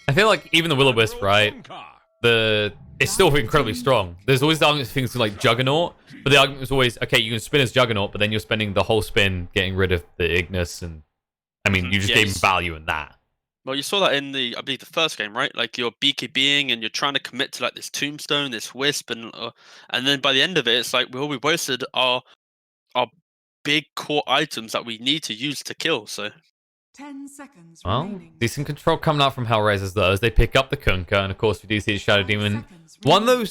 I feel like even the Will-O-Wisp, right? It's still incredibly strong. There's always the argument for things like Juggernaut, but the argument is always, okay, you can spin as Juggernaut, but then you're spending the whole spin getting rid of the Ignis, and I mean, you just Yeah, gave him value in that. well, you saw that in I believe, the first game, right? Like you're BKBing and you're trying to commit to like this Tombstone, this Wisp, and then by the end of it, it's like, well, we wasted our big core items that we need to use to kill. So 10 seconds Well, remaining. decent control coming out from HellRaisers, though, as they pick up the Kunkka, and of course we do see Shadow 5 Demon. seconds One of remaining.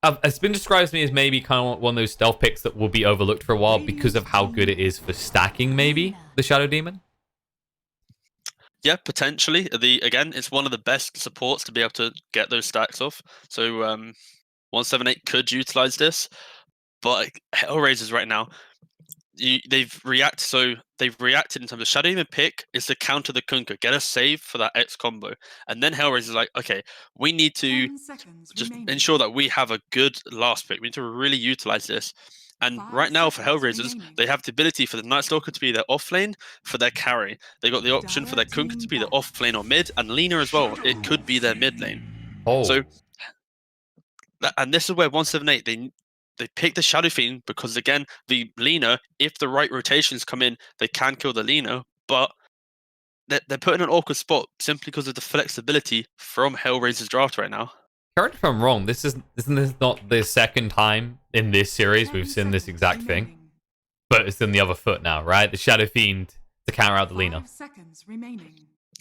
those, it's been described to me as maybe kind of one of those stealth picks that will be overlooked for a while because of how good it is for stacking, maybe, the Shadow Demon. yeah, potentially. Again, it's one of the best supports to be able to get those stacks off. So 178 could utilize this, but HellRaisers right now, they've reacted in terms of Shadow Demon pick is to counter the Kunkka, get a save for that X combo, and then HellRaisers is like, okay, we need to 10 seconds just remaining. ensure that we have a good last pick. We need to really utilize this. And 5 right now for seconds HellRaisers, remaining. they have the ability for the Night Stalker to be their off lane for their carry. They got the option for their Kunkka to be the off lane or mid, and Lina as well. It could be their mid lane. Oh, So, and this is where 178 they pick the Shadow Fiend because again, the Lina, if the right rotations come in, they can kill the Lina, but they're put in an awkward spot simply because of the flexibility from HellRaiser's draft right now. correct if I'm wrong. Isn't this not the second time in this series we've seen this exact thing? But it's in the other foot now, right? The Shadow Fiend to counter out the Lina. 5 seconds remaining.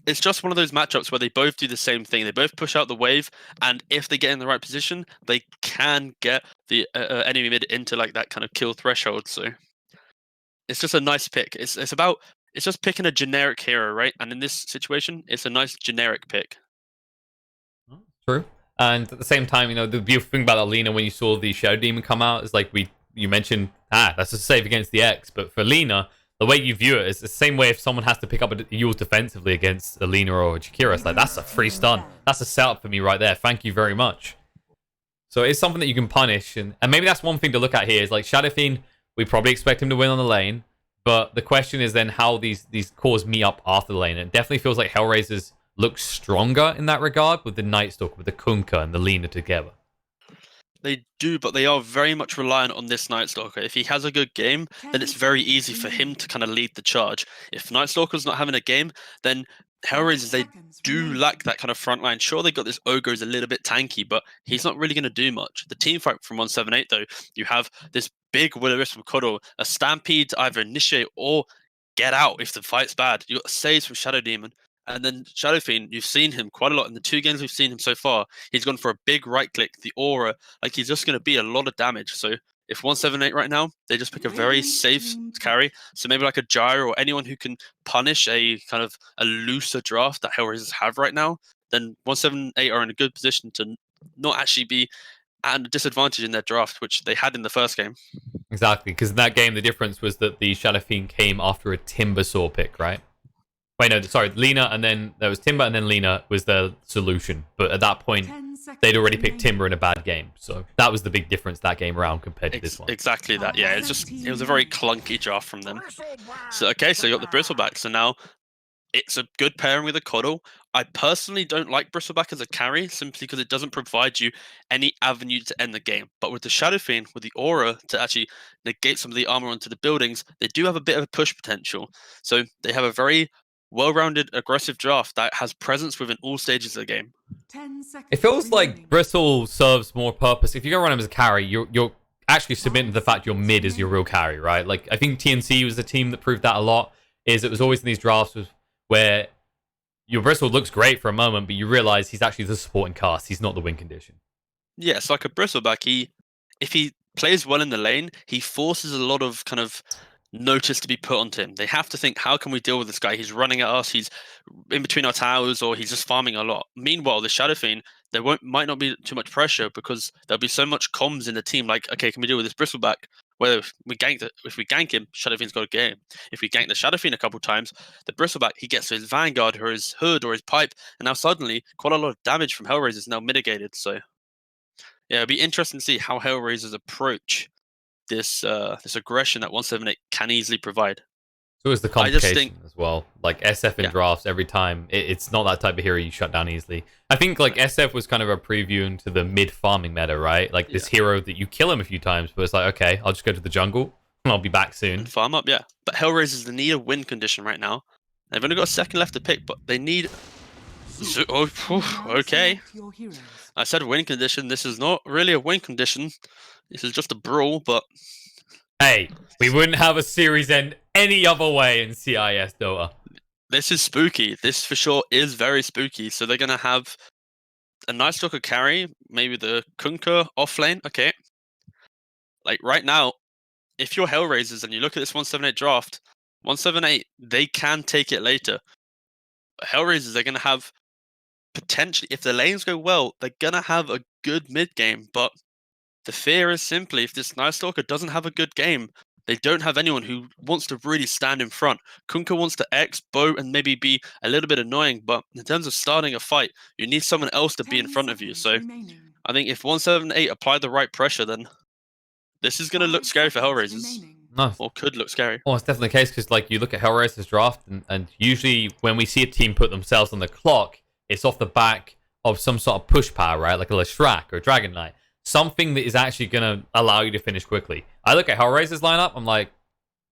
It's just one of those matchups where they both do the same thing. They both push out the wave, and if they get in the right position, they can get the enemy mid into like that kind of kill threshold. So it's just a nice pick. It's just picking a generic hero, right? And in this situation, it's a nice generic pick. True. And at the same time, you know, the beautiful thing about Lina when you saw the Shadow Demon come out is like you mentioned, that's a save against the X. But for Lina, the way you view it is the same way if someone has to pick up a Yules defensively against a Lina or a Jakira. It's like, that's a free stun. That's a setup for me right there. Thank you very much. So it's something that you can punish. And maybe that's one thing to look at here is like Shadow Fiend, we probably expect him to win on the lane. But the question is then how these cores meet up after the lane. And it definitely feels like HellRaisers look stronger in that regard with the Night Stalker, with the Kunkka and the Lina together. They do, but they are very much reliant on this Night Stalker. If he has a good game, then it's very easy for him to kind of lead the charge. If Night Stalker's not having a game, then HellRaisers, they do lack that kind of front line. Sure, they got this Ogre is a little bit tanky, but he's not really going to do much. The team fight from 178, though, you have this big Will-O-Wisp from Cuddle, a Stampede to either initiate or get out if the fight's bad. You got saves from Shadow Demon. And then Shadow Fiend, you've seen him quite a lot in the 2 games we've seen him so far. He's gone for a big right click, the aura, like he's just going to be a lot of damage. So if 178 right now, they just pick a very safe carry. So maybe like a Gyro or anyone who can punish a kind of a looser draft that HellRaisers have right now, then 178 are in a good position to not actually be at a disadvantage in their draft, which they had in the first game. Exactly, because in that game, the difference was that the Shadow Fiend came after a Timbersaw pick, right? Wait, no, sorry, Lina, and then there was Timber, and then Lina was the solution. But at that point, they'd already picked Timber in a bad game. So that was the big difference that game around compared to this one. Exactly that, yeah. It was a very clunky draft from them. So, okay, so you got the Bristleback. So now it's a good pairing with a Coddle. I personally don't like Bristleback as a carry, simply because it doesn't provide you any avenue to end the game. But with the Shadow Fiend, with the Aura to actually negate some of the armor onto the buildings, they do have a bit of a push potential. So they have a very well-rounded, aggressive draft that has presence within all stages of the game. It feels like Bristle serves more purpose. If you go run him as a carry, you're actually submitting to the fact your mid is your real carry, right? Like, I think TNC was the team that proved that a lot, is it was always in these drafts where your Bristle looks great for a moment, but you realize he's actually the supporting cast. He's not the win condition. Yeah, it's like a Bristleback. If he plays well in the lane, he forces a lot of kind of notice to be put onto him. They have to think, how can we deal with this guy? He's running at us, he's in between our towers, or he's just farming a lot. Meanwhile, the Shadow Fiend, there might not be too much pressure because there'll be so much comms in the team. Like, okay, can we deal with this Bristleback? Whether if we gank him, Shadow Fiend's got a game. If we gank the Shadow Fiend a couple times, the Bristleback, he gets his Vanguard or his Hood or his Pipe, and now suddenly quite a lot of damage from HellRaisers is now mitigated. So yeah, it'll be interesting to see how HellRaisers approach this aggression that 178 can easily provide. So is the I just complication think- as well. Like SF in Yeah. drafts every time, it's not that type of hero you shut down easily. I think like SF was kind of a preview into the mid farming meta, right? Like this hero that you kill him a few times, but it's like, okay, I'll just go to the jungle and I'll be back soon. And farm up, yeah. But HellRaisers, they need a win condition right now. They've only got a second left to pick, but they need. Oh, phew, Now okay. select your heroes. I said win condition. This is not really a win condition. This is just a brawl, but Hey, we wouldn't have a series end any other way in CIS Dota. this is spooky. This for sure is very spooky. So they're gonna have a Night Stalker carry, maybe the Kunkka off lane. Okay. Like right now, if you're HellRaisers and you look at this 178 draft, 178, they can take it later. But HellRaisers, they're gonna have potentially, if the lanes go well, they're gonna have a good mid game. But the fear is simply if this Night Stalker doesn't have a good game, they don't have anyone who wants to really stand in front. Kunkka wants to X, bow, and maybe be a little bit annoying, but in terms of starting a fight, you need someone else to be in 10 front of you. seconds So remaining. I think if 178 apply the right pressure, then this is going to look 5 scary for seconds HellRaisers, remaining. No. or could look scary. Well, it's definitely the case because, like, you look at HellRaisers draft, and usually when we see a team put themselves on the clock, it's off the back of some sort of push power, right? Like a Leshrac or a Dragon Knight. Something that is actually going to allow you to finish quickly. I look at HellRaisers lineup, I'm like,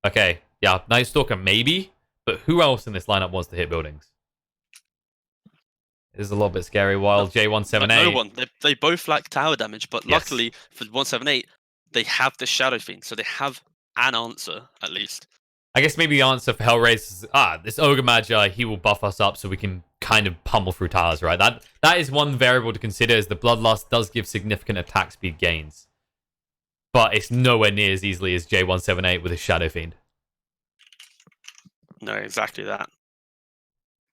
okay, yeah, Night Stalker maybe, but who else in this lineup wants to hit buildings? It is a little bit scary. While J178, No one. They both lack tower damage, but Yes. luckily for 178, they have the Shadow Fiend, so they have an answer at least. I guess maybe the answer for HellRaisers is, this Ogre Magi, he will buff us up so we can kind of pummel through towers, right? That is one variable to consider, is the Bloodlust does give significant attack speed gains. But it's nowhere near as easily as J178 with his Shadow Fiend. No, exactly that.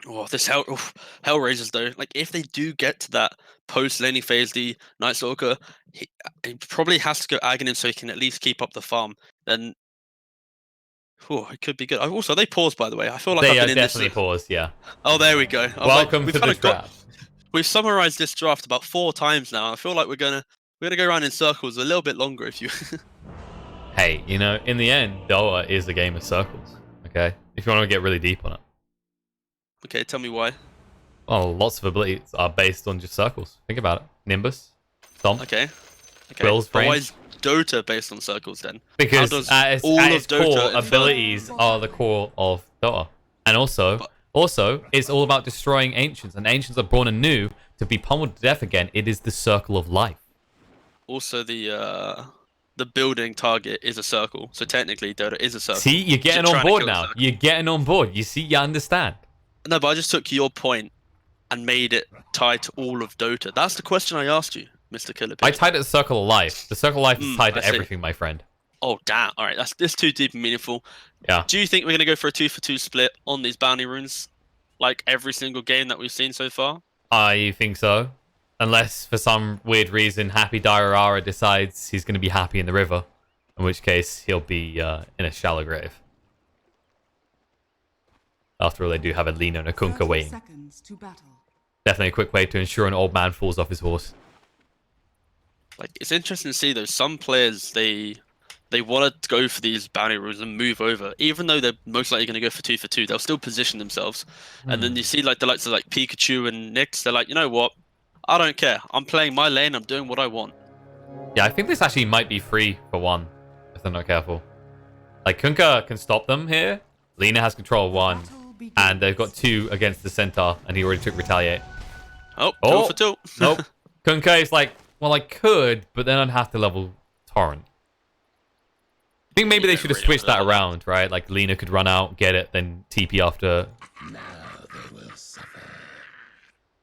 Oh, this HellRaisers though, like if they do get to that post laning phase, the Night Stalker, he probably has to go Aghanim so he can at least keep up the farm. Then, it could be good. Also, they paused by the way. I feel like They I've are been in this. definitely paused, yeah. Oh, there we go. Welcome we've to kind the of got. draft. We've summarized this draft about 4 times now. I feel like we're gonna go around in circles a little bit longer if you. Hey, you know, in the end, Dota is a game of circles, okay? If you want to get really deep on it. Okay, tell me why. Well, lots of abilities are based on just circles. Think about it. Nimbus, Stomp, Okay. Quill's But why Brain. is Dota based on circles then? Because does at its, all at of its Dota core, infer- abilities are the core of Dota. And also, it's all about destroying Ancients. And Ancients are born anew to be pummeled to death again. It is the circle of life. Also, the building target is a circle, so technically Dota is a circle. See, you're getting You're on trying to board kill the now. circle. You're getting on board. You see, you understand. No, but I just took your point and made it tied to all of Dota. That's the question I asked you, Mr. Killer I Pig. tied it to Circle of Life. The Circle of Life is tied I to see. everything, my friend. Oh damn! All right, this too deep and meaningful. Yeah. Do you think we're gonna go for a 2-for-2 split on these bounty runes, like every single game that we've seen so far? I think so. Unless, for some weird reason, Happy Diarara decides he's going to be happy in the river. In which case, he'll be in a shallow grave. After all, they do have a Lina and a Kunkka 30 waiting. seconds to battle. Definitely a quick way to ensure an old man falls off his horse. Like it's interesting to see though. Some players they want to go for these bounty runes and move over, even though they're most likely going to go for 2-for-2. They'll still position themselves, and then you see like the likes of like Pikachu and Nyx. They're like, you know what? I don't care. I'm playing my lane. I'm doing what I want. Yeah, I think this actually might be free for one, if they're not careful. Like, Kunkka can stop them here. Lina has control of one, Battle begins. and they've got 2 against the Centaur, and he already took Retaliate. Oh, Oh. 2-for-2. Nope. Kunkka is like, well, I could, but then I'd have to level Torrent. I think maybe they should have really switched that level that. around, right? Like, Lina could run out, get it, then TP after.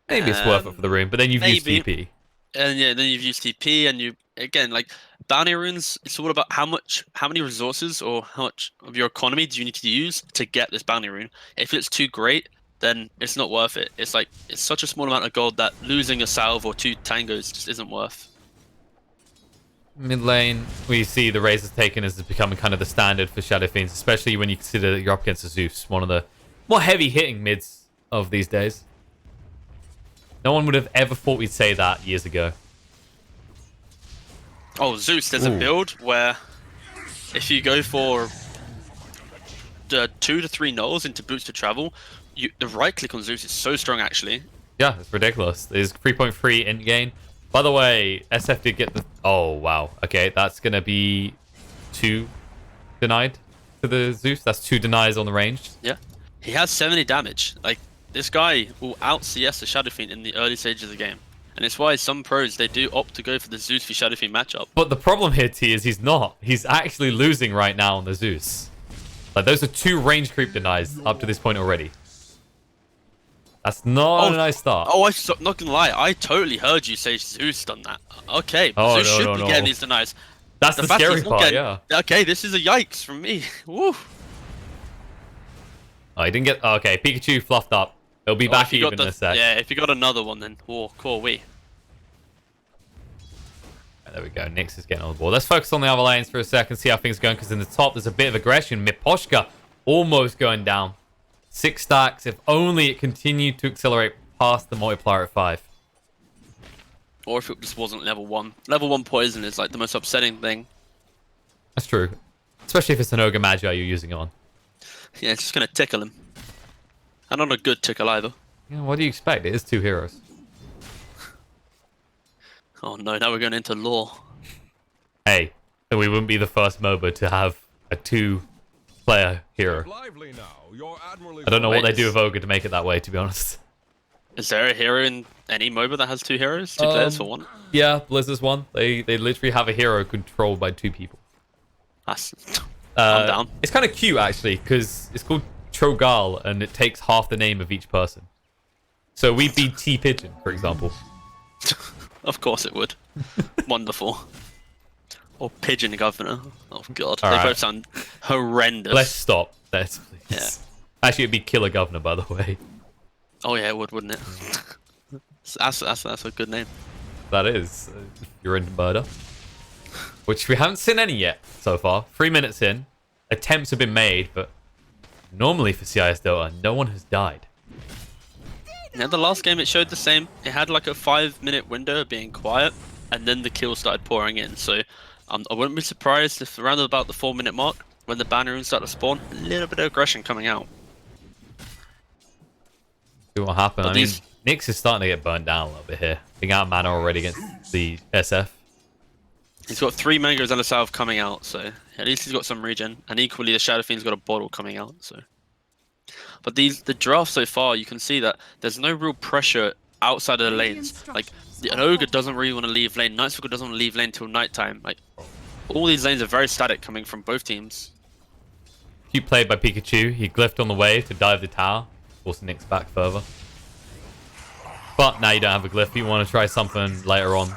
Maybe it's worth it for the room, but then you've used maybe. TP. And yeah, then you've used TP, and you again like bounty runes. It's all about how many resources or how much of your economy do you need to use to get this bounty rune. If it's too great, then it's not worth it. It's like it's such a small amount of gold that losing a salve or 2 tangos just isn't worth. Mid lane, we see the Razors taken as becoming kind of the standard for Shadow Fiends, especially when you consider that you're up against a Zeus, one of the more heavy-hitting mids of these days. No one would have ever thought we'd say that years ago. Oh, Zeus, there's a Ooh. build where if you go for 2 to 3 nulls into boots to travel. The right click on Zeus is so strong, actually. Yeah, it's ridiculous. There's 3.3 in gain. By the way, SF did get the... Oh, wow. Okay, that's going to be 2 denied to the Zeus. That's 2 denies on the range. Yeah. He has 70 damage. Like, this guy will out CS the Shadow Fiend in the early stages of the game. And it's why some pros, they do opt to go for the Zeus v Shadow Fiend matchup. But the problem here, T, is he's not. He's actually losing right now on the Zeus. Like, those are 2 range creep denies up to this point already. That's not a nice start. Oh, I'm not gonna lie. I totally heard you say Zeus done that. Okay, Oh, Zeus should be getting these denies. That's the fact scary he's not part, getting- yeah. Okay, this is a yikes from me. Woo. Oh, he didn't get... Okay, Pikachu fluffed up. He'll be back If you got even in a sec. Yeah, if you got another one, then cool we. There we go. Nyx is getting on the board. Let's focus on the other lanes for a second, see how things are going, because in the top, there's a bit of aggression. Miposhka almost going down. 6 stacks. If only it continued to accelerate past the multiplier at 5. Or if it just wasn't level 1. Level 1 poison is like the most upsetting thing. That's true. Especially if it's an Ogre Magi you're using it on. Yeah, it's just gonna tickle him. And not a good tickle either. Yeah, what do you expect? It is 2 heroes. Oh no, now we're going into lore. Hey, we wouldn't be the first MOBA to have a 2-player hero. I don't know what they do with Ogre to make it that way, to be honest. Is there a hero in any MOBA that has 2 heroes? 2 players for 1? Yeah, Blizzard's one. They literally have a hero controlled by 2 people. That's... I'm down. It's kind of cute, actually, because it's called Trogal, and it takes half the name of each person. So we'd be T-Pigeon, for example. Of course it would. Wonderful. Or Pigeon Governor. Oh god, All they right. both sound horrendous. Let's stop. Let's please. Yeah. Actually, it'd be Killer Governor, by the way. Oh yeah, it would, wouldn't it? That's a good name. That is. You're into murder. Which we haven't seen any yet so far. 3 minutes in. Attempts have been made, but normally for CIS Dota, no one has died. Yeah, the last game it showed the same. It had like a 5-minute window of being quiet, and then the kills started pouring in. So I wouldn't be surprised if around about the 4-minute mark, when the banner runes start to spawn, a little bit of aggression coming out. See what happened. But I mean, Nyx is starting to get burnt down a little bit here. Being out of mana already against the SF. He's got 3 mangoes and a salve coming out, so at least he's got some regen. And equally, the Shadow Fiend's got a bottle coming out, so. But the draft so far, you can see that there's no real pressure outside of the lanes. Like, an Ogre doesn't really want to leave lane. Nightstalker doesn't want to leave lane till nighttime. Like, all these lanes are very static coming from both teams. Cute played by Pikachu. He glyphed on the way to dive the tower. Forcing Nyx back further. But now you don't have a glyph. You want to try something later on.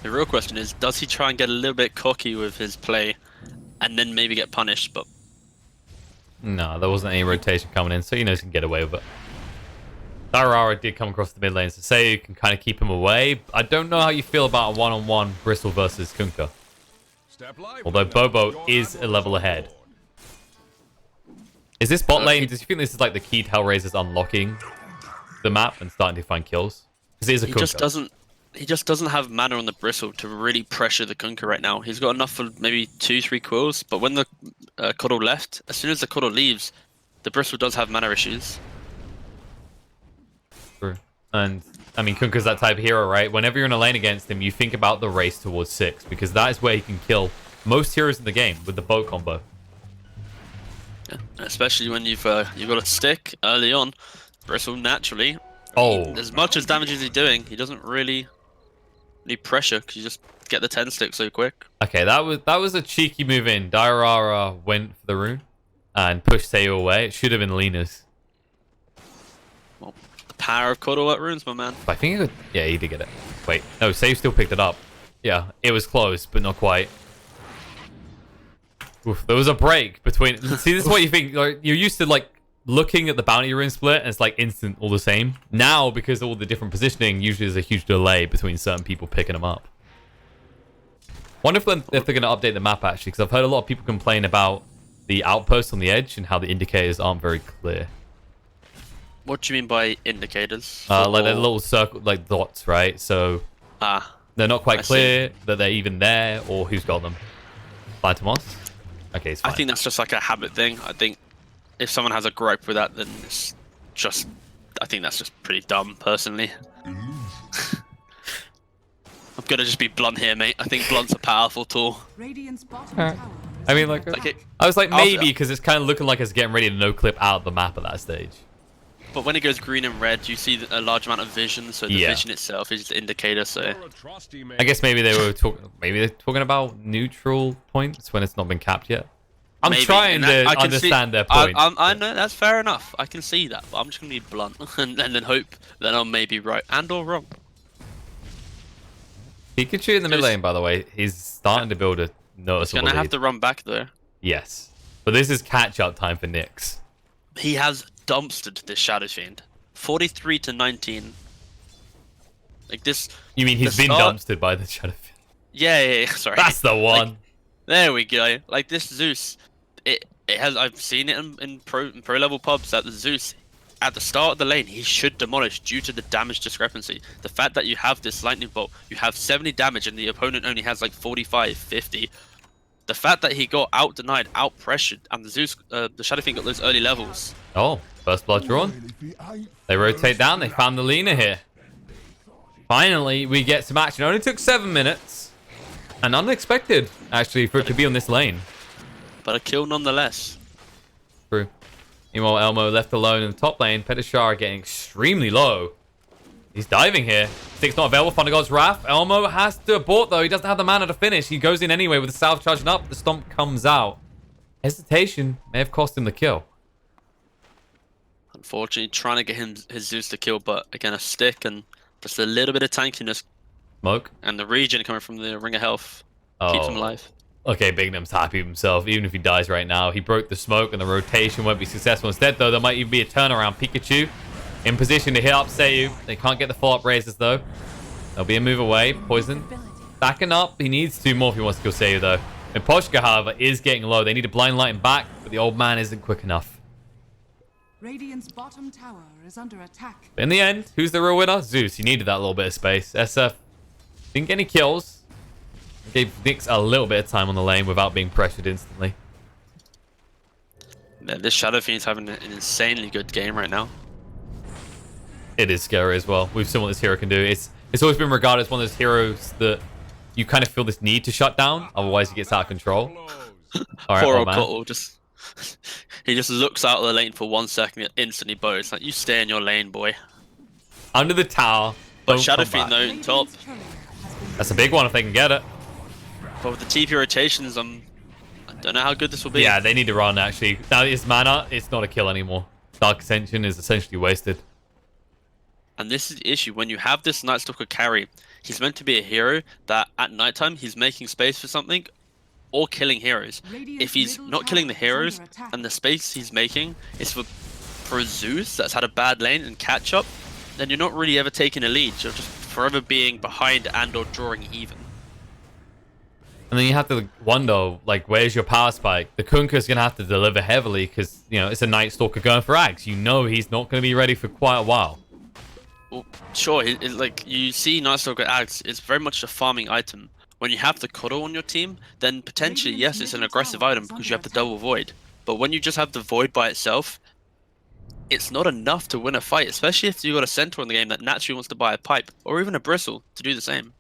The real question is, does he try and get a little bit cocky with his play and then maybe get punished? But No, there wasn't any rotation coming in, so he knows he can get away with it. Darara did come across the mid lane, so say you can kind of keep him away. I don't know how you feel about a one-on-one Bristle versus Kunkka. Although Bobo is a level ahead. Is this bot lane, do you think this is like the key to HellRaisers unlocking the map and starting to find kills? Because it is a Kunkka. He just doesn't have mana on the Bristle to really pressure the Kunkka right now. He's got enough for maybe 2-3 quills, but when the Cuddle left, as soon as the Cuddle leaves, the Bristle does have mana issues. True. And, I mean, Kunkka's that type of hero, right? Whenever you're in a lane against him, you think about the race towards 6, because that is where he can kill most heroes in the game with the bow combo. Yeah. Especially when you've got a stick early on, Bristle naturally. Oh. As much as damage as he's doing, he doesn't really need pressure because you just get the 10 stick so quick. Okay, that was a cheeky move in. Dairara went for the rune and pushed Seiyu away. It should have been Lena's. Well, the power of Cuddle at runes, my man. I think it could, yeah, he did get it. Wait, no, Seiyu still picked it up. Yeah, it was close, but not quite. Oof, there was a break between... See, this is what you think. Like, you're used to, like, looking at the bounty rune split, and it's, like, instant all the same. Now, because of all the different positioning, usually there's a huge delay between certain people picking them up. Wonder if they're going to update the map, actually, because I've heard a lot of people complain about the outposts on the edge and how the indicators aren't very clear. What do you mean by indicators? Like they're little circle, like dots, right? So they're not quite clear that they're even there or who's got them. Phantomos? Okay, it's fine. I think that's just like a habit thing. I think if someone has a gripe with that, then it's just. I think that's just pretty dumb, personally. I'm gonna just be blunt here, mate. I think blunt's a powerful tool. Radiant's bottom Alright. tower is I mean, under like, attack. Like it, I was like, I'll- maybe, because it's kind of looking like it's getting ready to no-clip out the map at that stage. but when it goes green and red, you see a large amount of vision. So the Yeah. vision itself is the indicator. So I guess maybe they were talking. Maybe they're talking about neutral points when it's not been capped yet. I'm maybe, trying and to that- I can understand see, their point. I know that's fair enough. I can see that, but I'm just gonna be blunt and then hope that I'm maybe right and or wrong. Pikachu in the mid lane, by the way, he's starting to build a He's noticeable gonna have lead. to run back though. Yes, but this is catch-up time for Nyx. He has dumpstered this Shadow Fiend, 43 to 19. Like this. You mean he's The been start- dumpstered by the Shadow Fiend? Yeah. Sorry. That's the one. Like, there we go. Like this Zeus, it has. I've seen it in pro level pubs that the Zeus, at the start of the lane, he should demolish due to the damage discrepancy. The fact that you have this lightning bolt, you have 70 damage, and the opponent only has like 45, 50. The fact that he got out denied, out pressured, and the Zeus, the Shadow Fiend got those early levels. Oh, first blood drawn. They rotate down. They found the Lina here. Finally, we get some action. It only took 7 minutes. And unexpected, actually, for it to be on this lane. But a kill nonetheless. True. Meanwhile, Elmo left alone in the top lane. Petishar getting extremely low. He's diving here. Stick's not available. Thunder God's Wrath. Elmo has to abort, though. He doesn't have the mana to finish. He goes in anyway with the salve charging up. The stomp comes out. Hesitation may have cost him the kill. Unfortunately, trying to get his Zeus to kill, but again, a stick and just a little bit of tankiness. Smoke. And the regen coming from the Ring of Health keeps him alive. Okay, Bignum's happy with himself. Even if he dies right now, he broke the smoke and the rotation won't be successful. Instead, though, there might even be a turnaround. Pikachu in position to hit up Seiyu. They can't get the follow-up raises, though. There'll be a move away. Poison. Backing up. He needs 2 more if he wants to kill Seiyu, though. And Poshka, however, is getting low. They need to blind light him back, but the old man isn't quick enough. Radiant's bottom tower is under attack. But in the end, who's the real winner? Zeus. He needed that little bit of space. SF didn't get any kills. Gave Nyx a little bit of time on the lane without being pressured instantly. Yeah, this Shadow Fiend's having an insanely good game right now. It is scary as well. We've seen what this hero can do. It's always been regarded as one of those heroes that you kind of feel this need to shut down. Otherwise, he gets out of control. All right, Poor old old man. Cottle just... he just looks out of the lane for 1 second and instantly bows. Like, you stay in your lane, boy. Under the tower. But Don't Shadow come Fiend, back. though, in top. Radiant's courier has been That's a big one if they can get it. But with the TP rotations, I don't know how good this will be. Yeah, they need to run, actually. Now his mana, it's not a kill anymore. Dark Ascension is essentially wasted. And this is the issue. When you have this Night Stalker carry, he's meant to be a hero that at nighttime he's making space for something or killing heroes. Radiant's If he's middle not killing the tower is heroes under attack. and the space he's making is for a Zeus that's had a bad lane and catch up, then you're not really ever taking a lead. You're just forever being behind and or drawing even. And then you have to wonder, like, where's your power spike? The Kunka's going to have to deliver heavily because, you know, it's a Night Stalker going for Axe. You know he's not going to be ready for quite a while. Well, sure, like you see Night Stalker Axe, it's very much a farming item. When you have the Cuddle on your team, then potentially, yes, it's an aggressive item because you have the double Void. But when you just have the Void by itself, it's not enough to win a fight, especially if you've got a Centaur in the game that naturally wants to buy a Pipe, or even a Bristle to do the same.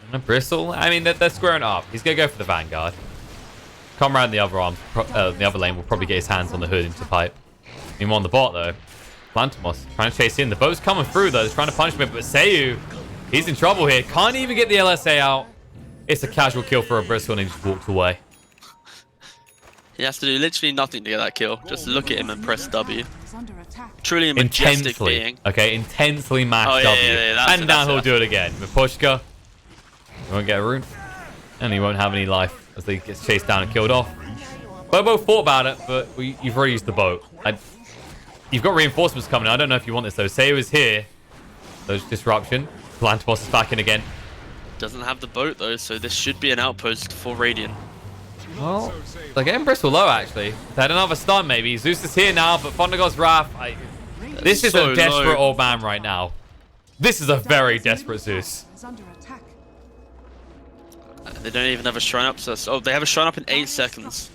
And a Bristle? I mean, they're squaring up. He's going to go for the Vanguard. Come around the other arm, the other lane will probably get his hands on the hood into Pipe. Meanwhile on the bot, though, Plantimos trying to chase in. The boat's coming through, though. They're trying to punch him, but Seiyu, he's in trouble here. Can't even get the LSA out. It's a casual kill for a Bristle, and he just walks away. He has to do literally nothing to get that kill. Just look at him and press W. is under attack. Truly a majestic Intensely. being. Okay, intensely mashed Oh, yeah, W. yeah, yeah, And now that's he'll it. do it again. With Pushka, he won't get a rune. And he won't have any life as he gets chased down and killed off. Bobo thought about it, but you've already used the boat. You've got reinforcements coming. I don't know if you want this, though. Seiyu is here. There's disruption. Plantimos is back in again. Doesn't have the boat though, so this should be an outpost for Radiant. Well, they're getting Bristle low, actually. They had another stun, maybe. Zeus is here now, but Thunder God's Wrath... This is So a desperate low. old man right now. This is a very desperate Zeus. Is under attack. They don't even have a shrine up. So they have a shrine up in 8 seconds.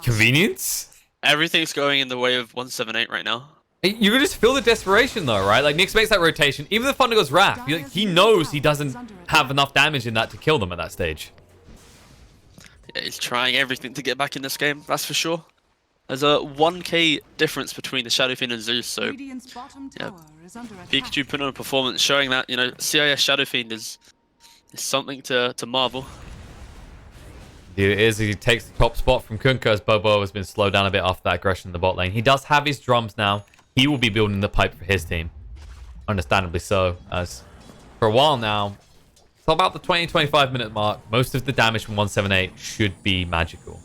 Convenience? Everything's going in the way of 178 right now. You can just feel the desperation though, right? Like Nyx makes that rotation. Even the Thunder God's Wrath, he knows he doesn't have enough damage in that to kill them at that stage. Yeah, he's trying everything to get back in this game, that's for sure. There's a 1k difference between the Shadow Fiend and Zeus, so yeah, Pikachu put on a performance showing that, you know, CIS Shadow Fiend is something to marvel. It is. He takes the top spot from Kunkka as Bobo has been slowed down a bit after that aggression in the bot lane. He does have his drums now. He will be building the pipe for his team. Understandably so, as for a while now, so about the 20-25 minute mark, most of the damage from 178 should be magical.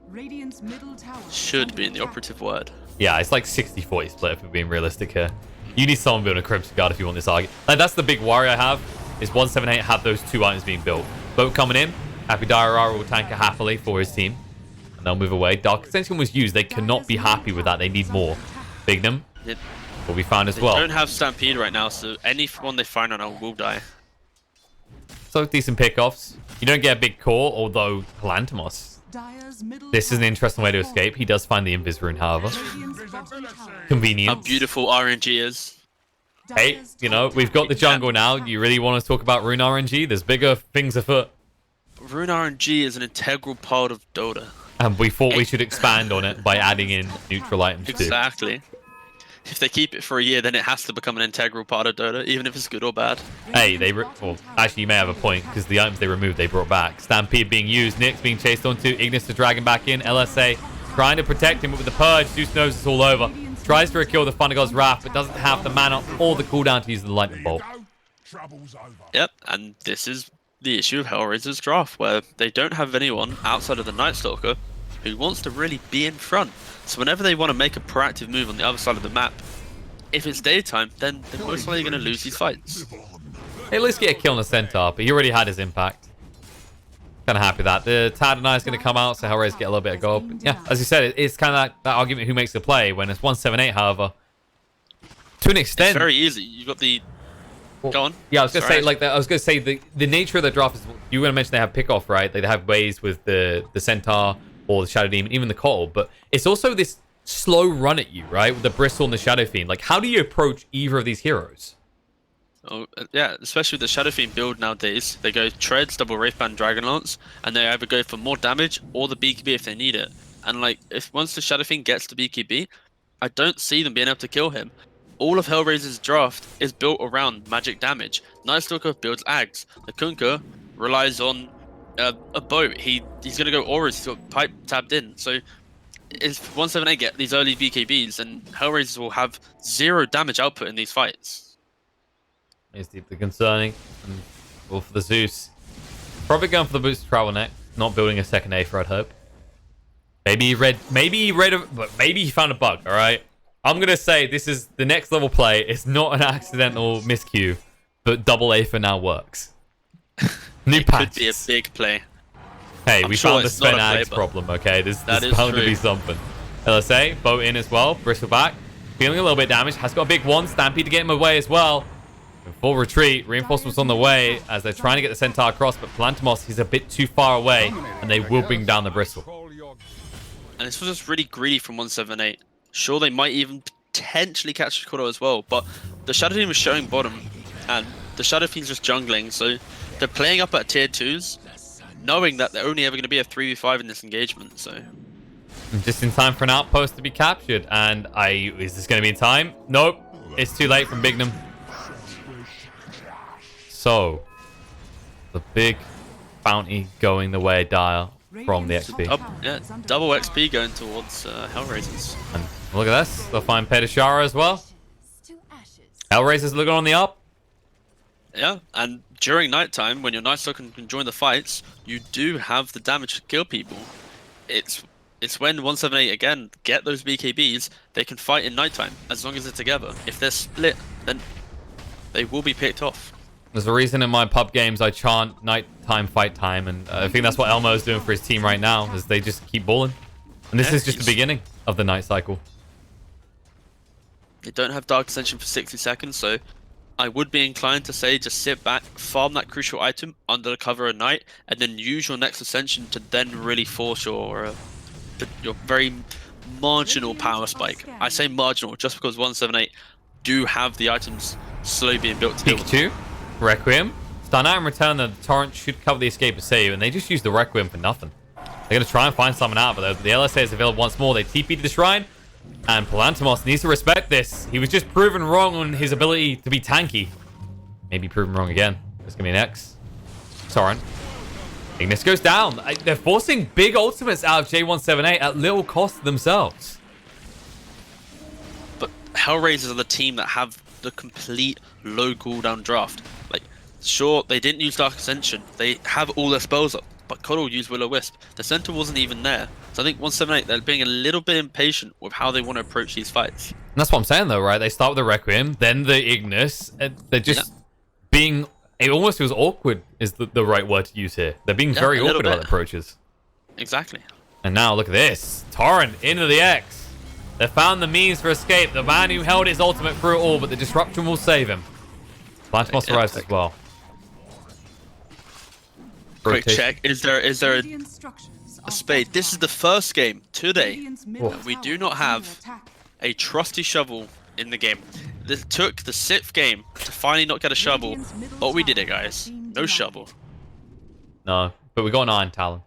Radiant's middle tower Should be in the operative word. Yeah, it's like 60-40 split if we're being realistic here. You need someone building a Crimson Guard if you want this argument. Like, that's the big worry I have, is 178 have those 2 items being built. Boat coming in. Happy Diarara will tank it happily for his team. And they'll move away. Dark Ascension was used. They cannot be happy with that. They need more. Bignum will be found as well. They don't have Stampede right now, so anyone they find right now will die. So decent pickoffs. You don't get a big core, although Palantimos. This is an interesting way to escape. He does find the Invis Rune, however. Convenient. How beautiful RNG is. Hey, you know, we've got the jungle now. You really want to talk about Rune RNG? There's bigger things afoot. Rune RNG is an integral part of Dota. And we thought we should expand on it by adding in neutral items too. Exactly. If they keep it for a year, then it has to become an integral part of Dota, even if it's good or bad. Hey, well, actually, you may have a point, because the items they removed, they brought back. Stampede being used, Nyx being chased onto, Ignis the Dragon back in, LSA trying to protect him, but with the Purge, Zeus knows it's all over. Tries to kill the Thunder God's Wrath, but doesn't have the mana or the cooldown to use the Lightning Bolt. Yep, and this is the issue of HellRaisers draft, where they don't have anyone outside of the Night Stalker who wants to really be in front. So whenever they want to make a proactive move on the other side of the map, if it's daytime, then they're most likely going to lose these fights. Hey, at least get a kill on the Centaur, but he already had his impact. Kind of happy with that. The Tadonai is going to come out, so HellRaisers get a little bit of gold. But yeah, as you said, it's kind of that argument who makes the play when it's 178, however. To an extent... It's very easy. You've got the... Well, go on. Yeah, I was going to say, like, I was going to say the nature of the draft is, you were going to mention they have pick-off, right? They have ways with the Centaur or the Shadow Demon, even the Coal, but it's also this slow run at you, right? With the Bristle and the Shadow Fiend. Like, how do you approach either of these heroes? Oh, yeah, especially with the Shadow Fiend build nowadays. They go Treads, double Wraithband, Dragon Lance, and they either go for more damage or the BKB if they need it. And like, if once the Shadow Fiend gets the BKB, I don't see them being able to kill him. All of HellRaisers' draft is built around magic damage. Night Stalker builds Ags. The Kunkka relies on a boat. He's going to go Auras. He's got Pipe tapped in. So if 178 get these early BKBs, then HellRaisers will have 0 damage output in these fights. It's deeply concerning. And well, for the Zeus, probably going for the boost to travel next. Not building a second Aether, I'd hope. Maybe he found a bug. All right, I'm gonna say this is the next level play. It's not an accidental miscue, but double Aether now works. New patches. Could be a big play. Hey, we found the Sven not a Ags problem. Okay, there's That is bound to true. be something. LSA boat in as well. Bristle back, feeling a little bit damaged. Has got a big one. Stampede to get him away as well. In full retreat, reinforcements on the way as they're trying to get the Centaur across, but Palantimos, he's a bit too far away, and they will bring down the Bristle. And this was just really greedy from 178. Sure, they might even potentially catch Kodo as well, but the Shadow Fiend was showing bottom, and the Shadow Fiend's just jungling, so they're playing up at tier 2s, knowing that they're only ever going to be a 3v5 in this engagement, so... Just in time for an outpost to be captured, and is this going to be in time? Nope, it's too late from Bignum. So, the big bounty going the way of Dire from the XP. Yeah, double XP going towards HellRaisers. And look at this. They'll find Pedishara as well. HellRaisers looking on the up. Yeah, and during nighttime, when your Night Stalker can join the fights, you do have the damage to kill people. It's when 178 again get those BKBs, they can fight in nighttime as long as they're together. If they're split, then they will be picked off. There's a reason in my pub games I chant nighttime fight time, and I think that's what Elmo's doing for his team right now, is they just keep balling. And this is just the beginning of the night cycle. They don't have Dark Ascension for 60 seconds, so I would be inclined to say just sit back, farm that crucial item under the cover of night, and then use your next ascension to then really force your very marginal power spike. I say marginal just because 178 do have the items slowly being built to deal with. Pikachu, Requiem, stun out in return. The Torrent should cover the escape and save, and they just use the Requiem for nothing. They're going to try and find someone out, but the LSA is available once more. They TP to the shrine, and Palantimos needs to respect this. He was just proven wrong on his ability to be tanky. Maybe proven wrong again. There's going to be an X. Torrent. Ignis goes down. They're forcing big ultimates out of J178 at little cost to themselves. But HellRaisers are the team that have the complete low cooldown draft. Like, sure, they didn't use Dark Ascension. They have all their spells up, but Coddle used Will-O-Wisp. The center wasn't even there. So I think 178, they're being a little bit impatient with how they want to approach these fights. And that's what I'm saying, though, right? They start with the Requiem, then the Ignis. They're just being... It almost feels awkward is the right word to use here. They're being very awkward about approaches. Exactly. And now, look at this. Torrent into the X. They found the means for escape. The man who held his ultimate through it all, but the disruption will save him. Palantimos arrives as well. Quick check. Is there a spade? This is the first game today that we do not have a trusty shovel in the game. This took the 6th game to finally not get a shovel, but we did it, guys. No shovel. No, but we got an Iron Talon.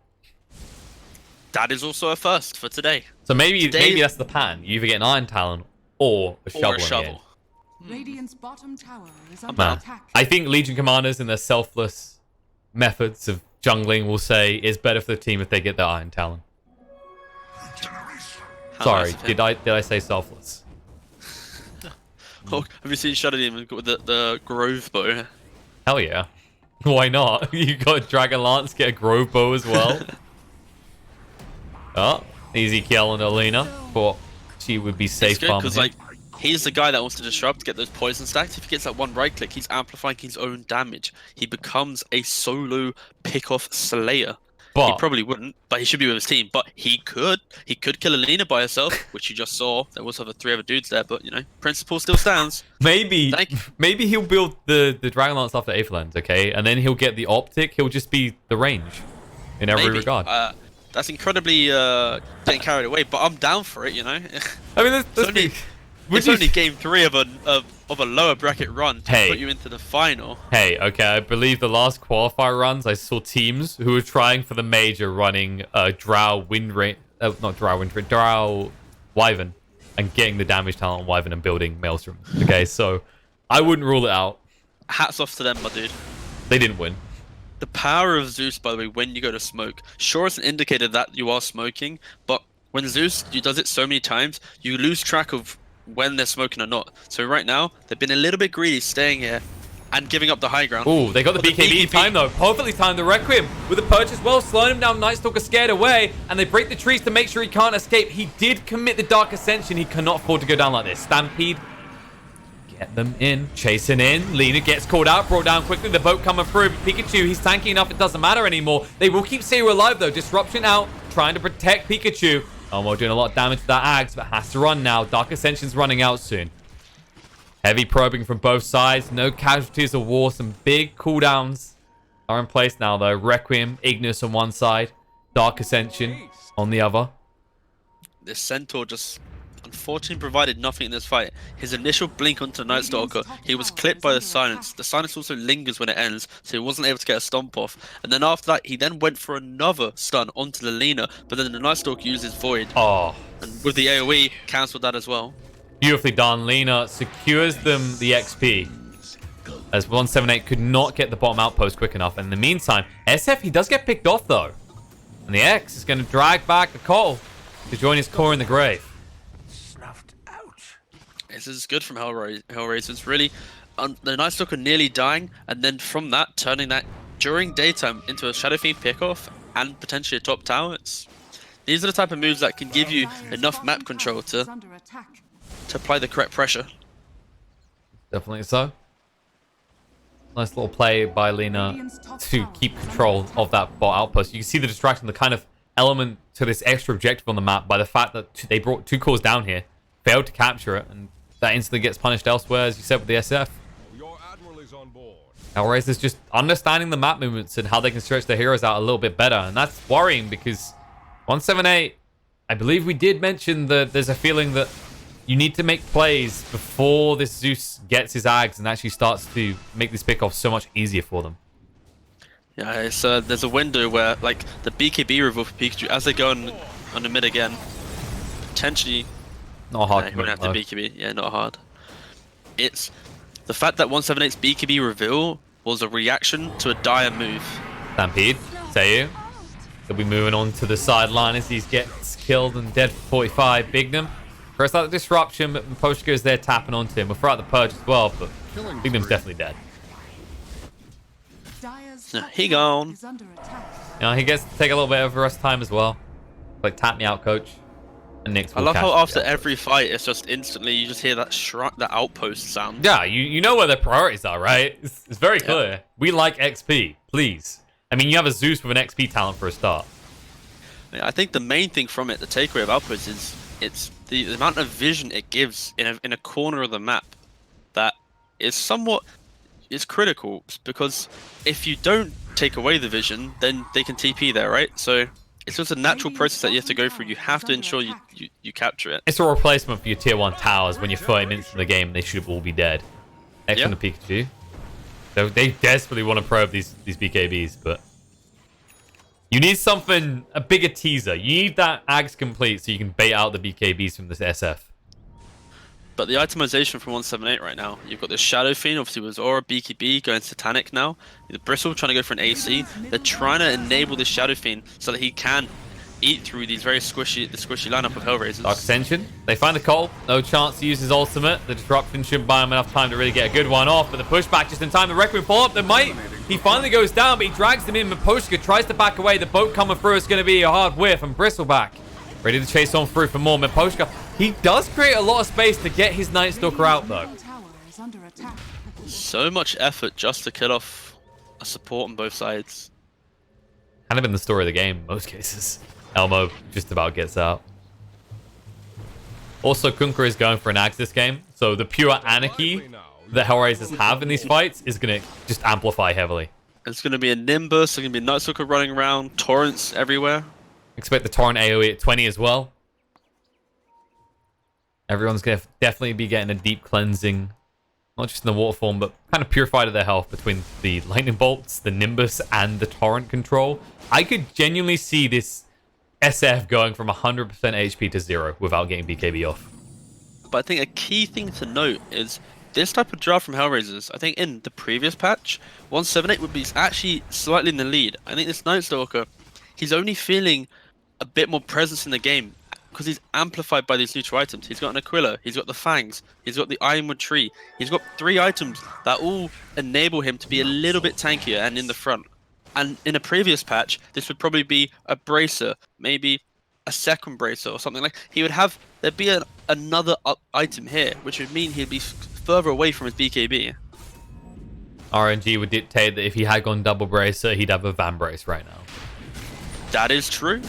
That is also a first for today. So maybe that's the pattern. You either get an Iron Talon or a shovel. Or a shovel. Radiant's bottom tower is under attack. I think Legion commanders and their selfless methods of jungling will say it's better for the team if they get their Iron Talon. Sorry, did I say selfless? Oh, have you seen Shadow Demon with the Grove Bow? Hell yeah. Why not? You got Dragon Lance, get a Grove Bow as well. Oh, easy kill on Alina. Thought she would be safe farming. Because like he's the guy that wants to disrupt, get those poison stacks. If he gets that one right click, he's amplifying his own damage. He becomes a solo pick-off slayer. But he probably wouldn't, but he should be with his team. But he could kill Alina by herself, which you just saw. There was 3 other dudes there, but you know, principle still stands. Maybe he'll build the Dragon Lance after 8th Lens, okay? And then he'll get the optic. He'll just be the range in every regard. That's incredibly getting carried away, but I'm down for it, you know? I mean, it's only game 3 of a lower bracket run to put you into the final. Hey, okay, I believe the last qualifier runs, I saw teams who were trying for the major running Drow Wyvern and getting the damage talent on Wyvern and building Maelstrom. Okay, so I wouldn't rule it out. Hats off to them, my dude. They didn't win. The power of Zeus, by the way, when you go to smoke. Sure, it's an indicator that you are smoking, but when Zeus does it so many times, you lose track of when they're smoking or not. So right now, they've been a little bit greedy staying here and giving up the high ground. Ooh, they got the BKB time though. Perfectly timed the Requiem with the purchase well, slowing him down. Night Stalker scared away, and they break the trees to make sure he can't escape. He did commit the Dark Ascension. He cannot afford to go down like this. Stampede. Get them in, chasing in. Lina gets called out, brought down quickly. The boat coming through. Pikachu, he's tanky enough, it doesn't matter anymore. They will keep Seru alive though. Disruption out, trying to protect Pikachu. Elmo doing a lot of damage to that Axe, but has to run now. Dark Ascension's running out soon. Heavy probing from both sides. No casualties of war. Some big cooldowns are in place now though. Requiem, Ignis on one side. Dark Ascension on the other. This Centaur just unfortunately provided nothing in this fight. His initial blink onto Night Stalker, he was clipped by the silence. The silence also lingers when it ends, so he wasn't able to get a stomp off. And then after that, he then went for another stun onto the Lina, but then the Night Stalker used his Void. Oh. And with the AoE, cancelled that as well. Beautifully done. Lina secures them the XP. As 178 could not get the bottom outpost quick enough. And in the meantime, SF, he does get picked off though. And the X is going to drag back the Cole to join his core in the grave. This is good from HellRaisers. Really, the Night Stalker nearly dying, and then from that, turning that during daytime into a Shadow Fiend pickoff and potentially a top tower. These are the type of moves that can give you enough map control to apply the correct pressure. Definitely so. Nice little play by Lina to keep control of that bot outpost. You can see the distraction, the kind of element to this extra objective on the map by the fact that they brought 2 cores down here, failed to capture it, and that instantly gets punished elsewhere, as you said with the SF. HellRaisers just understanding the map movements and how they can stretch their heroes out a little bit better. And that's worrying because 178, I believe we did mention that there's a feeling that you need to make plays before this Zeus gets his Ags and actually starts to make this pickoff so much easier for them. Yeah, it's there's a window where like the BKB reveal for Pikachu as they go on the mid again, potentially. Not hard. You won't have to BKB. Yeah, not hard. It's the fact that 178's BKB reveal was a reaction to a dire move. Stampede, say you. He'll be moving on to the sideline as he gets killed and dead for 45. Bignum. First out the disruption, but Poshka is there tapping onto him. We'll throw out the purge as well, but Bignum's definitely dead. He gone. He gets to take a little bit of rest time as well. Like, tap me out, coach. And Nick's I love how after every fight, it's just instantly you just hear that that outpost sound. Yeah, you know where their priorities are, right? It's very clear. Yeah. We like XP, please. I mean, you have a Zeus with an XP talent for a start. I think the main thing from it, the takeaway of outpost, is it's the amount of vision it gives in a corner of the map that is somewhat critical, because if you don't take away the vision, then they can TP there, right? So it's just a natural process that you have to go through. You have to ensure you capture it. It's a replacement for your tier 1 towers when you're 30 minutes in the game and they should all be dead. Excellent to Pikachu. So they desperately want to probe these BKBs, but you need something, a bigger teaser. You need that Ags complete so you can bait out the BKBs from this SF. But the itemization from 178 right now, you've got the Shadow Fiend, obviously with Aura, BKB going Satanic now. The Bristle trying to go for an AC. They're trying to enable this Shadow Fiend so that he can eat through these very squishy lineup of HellRaisers. Dark Ascension. They find the Cole. No chance to use his ultimate. The disruption shouldn't buy him enough time to really get a good one off. But the pushback just in time. The Requiem follow up. The might. He finally goes down, but he drags them in. Miposhka tries to back away. The boat coming through is going to be a hard whiff. And Bristleback ready to chase on through for more. Miposhka. He does create a lot of space to get his Night Stalker out, though. So much effort just to kill off a support on both sides. Kind of been the story of the game in most cases. Elmo just about gets out. Also, Kunkka is going for an Axe this game, so the pure anarchy that HellRaisers have in these fights is going to just amplify heavily. It's going to be a Nimbus, there's going to be a Night Stalker running around, Torrents everywhere. Expect the Torrent AoE at 20 as well. Everyone's going to definitely be getting a deep cleansing, not just in the water form, but kind of purified of their health between the Lightning Bolts, the Nimbus, and the Torrent control. I could genuinely see this SF going from 100% HP to 0 without getting BKB off. But I think a key thing to note is this type of draft from HellRaisers. I think in the previous patch, 178 would be actually slightly in the lead. I think this Night Stalker, he's only feeling a bit more presence in the game because he's amplified by these neutral items. He's got an Aquila, he's got the Fangs, he's got the Ironwood Tree. He's got 3 items that all enable him to be a little bit tankier and in the front. And in a previous patch, this would probably be a Bracer, maybe a second Bracer or something like. There'd be another item here, which would mean he'd be further away from his BKB. RNG would dictate that if he had gone double Bracer, he'd have a Van Brace right now. That is true.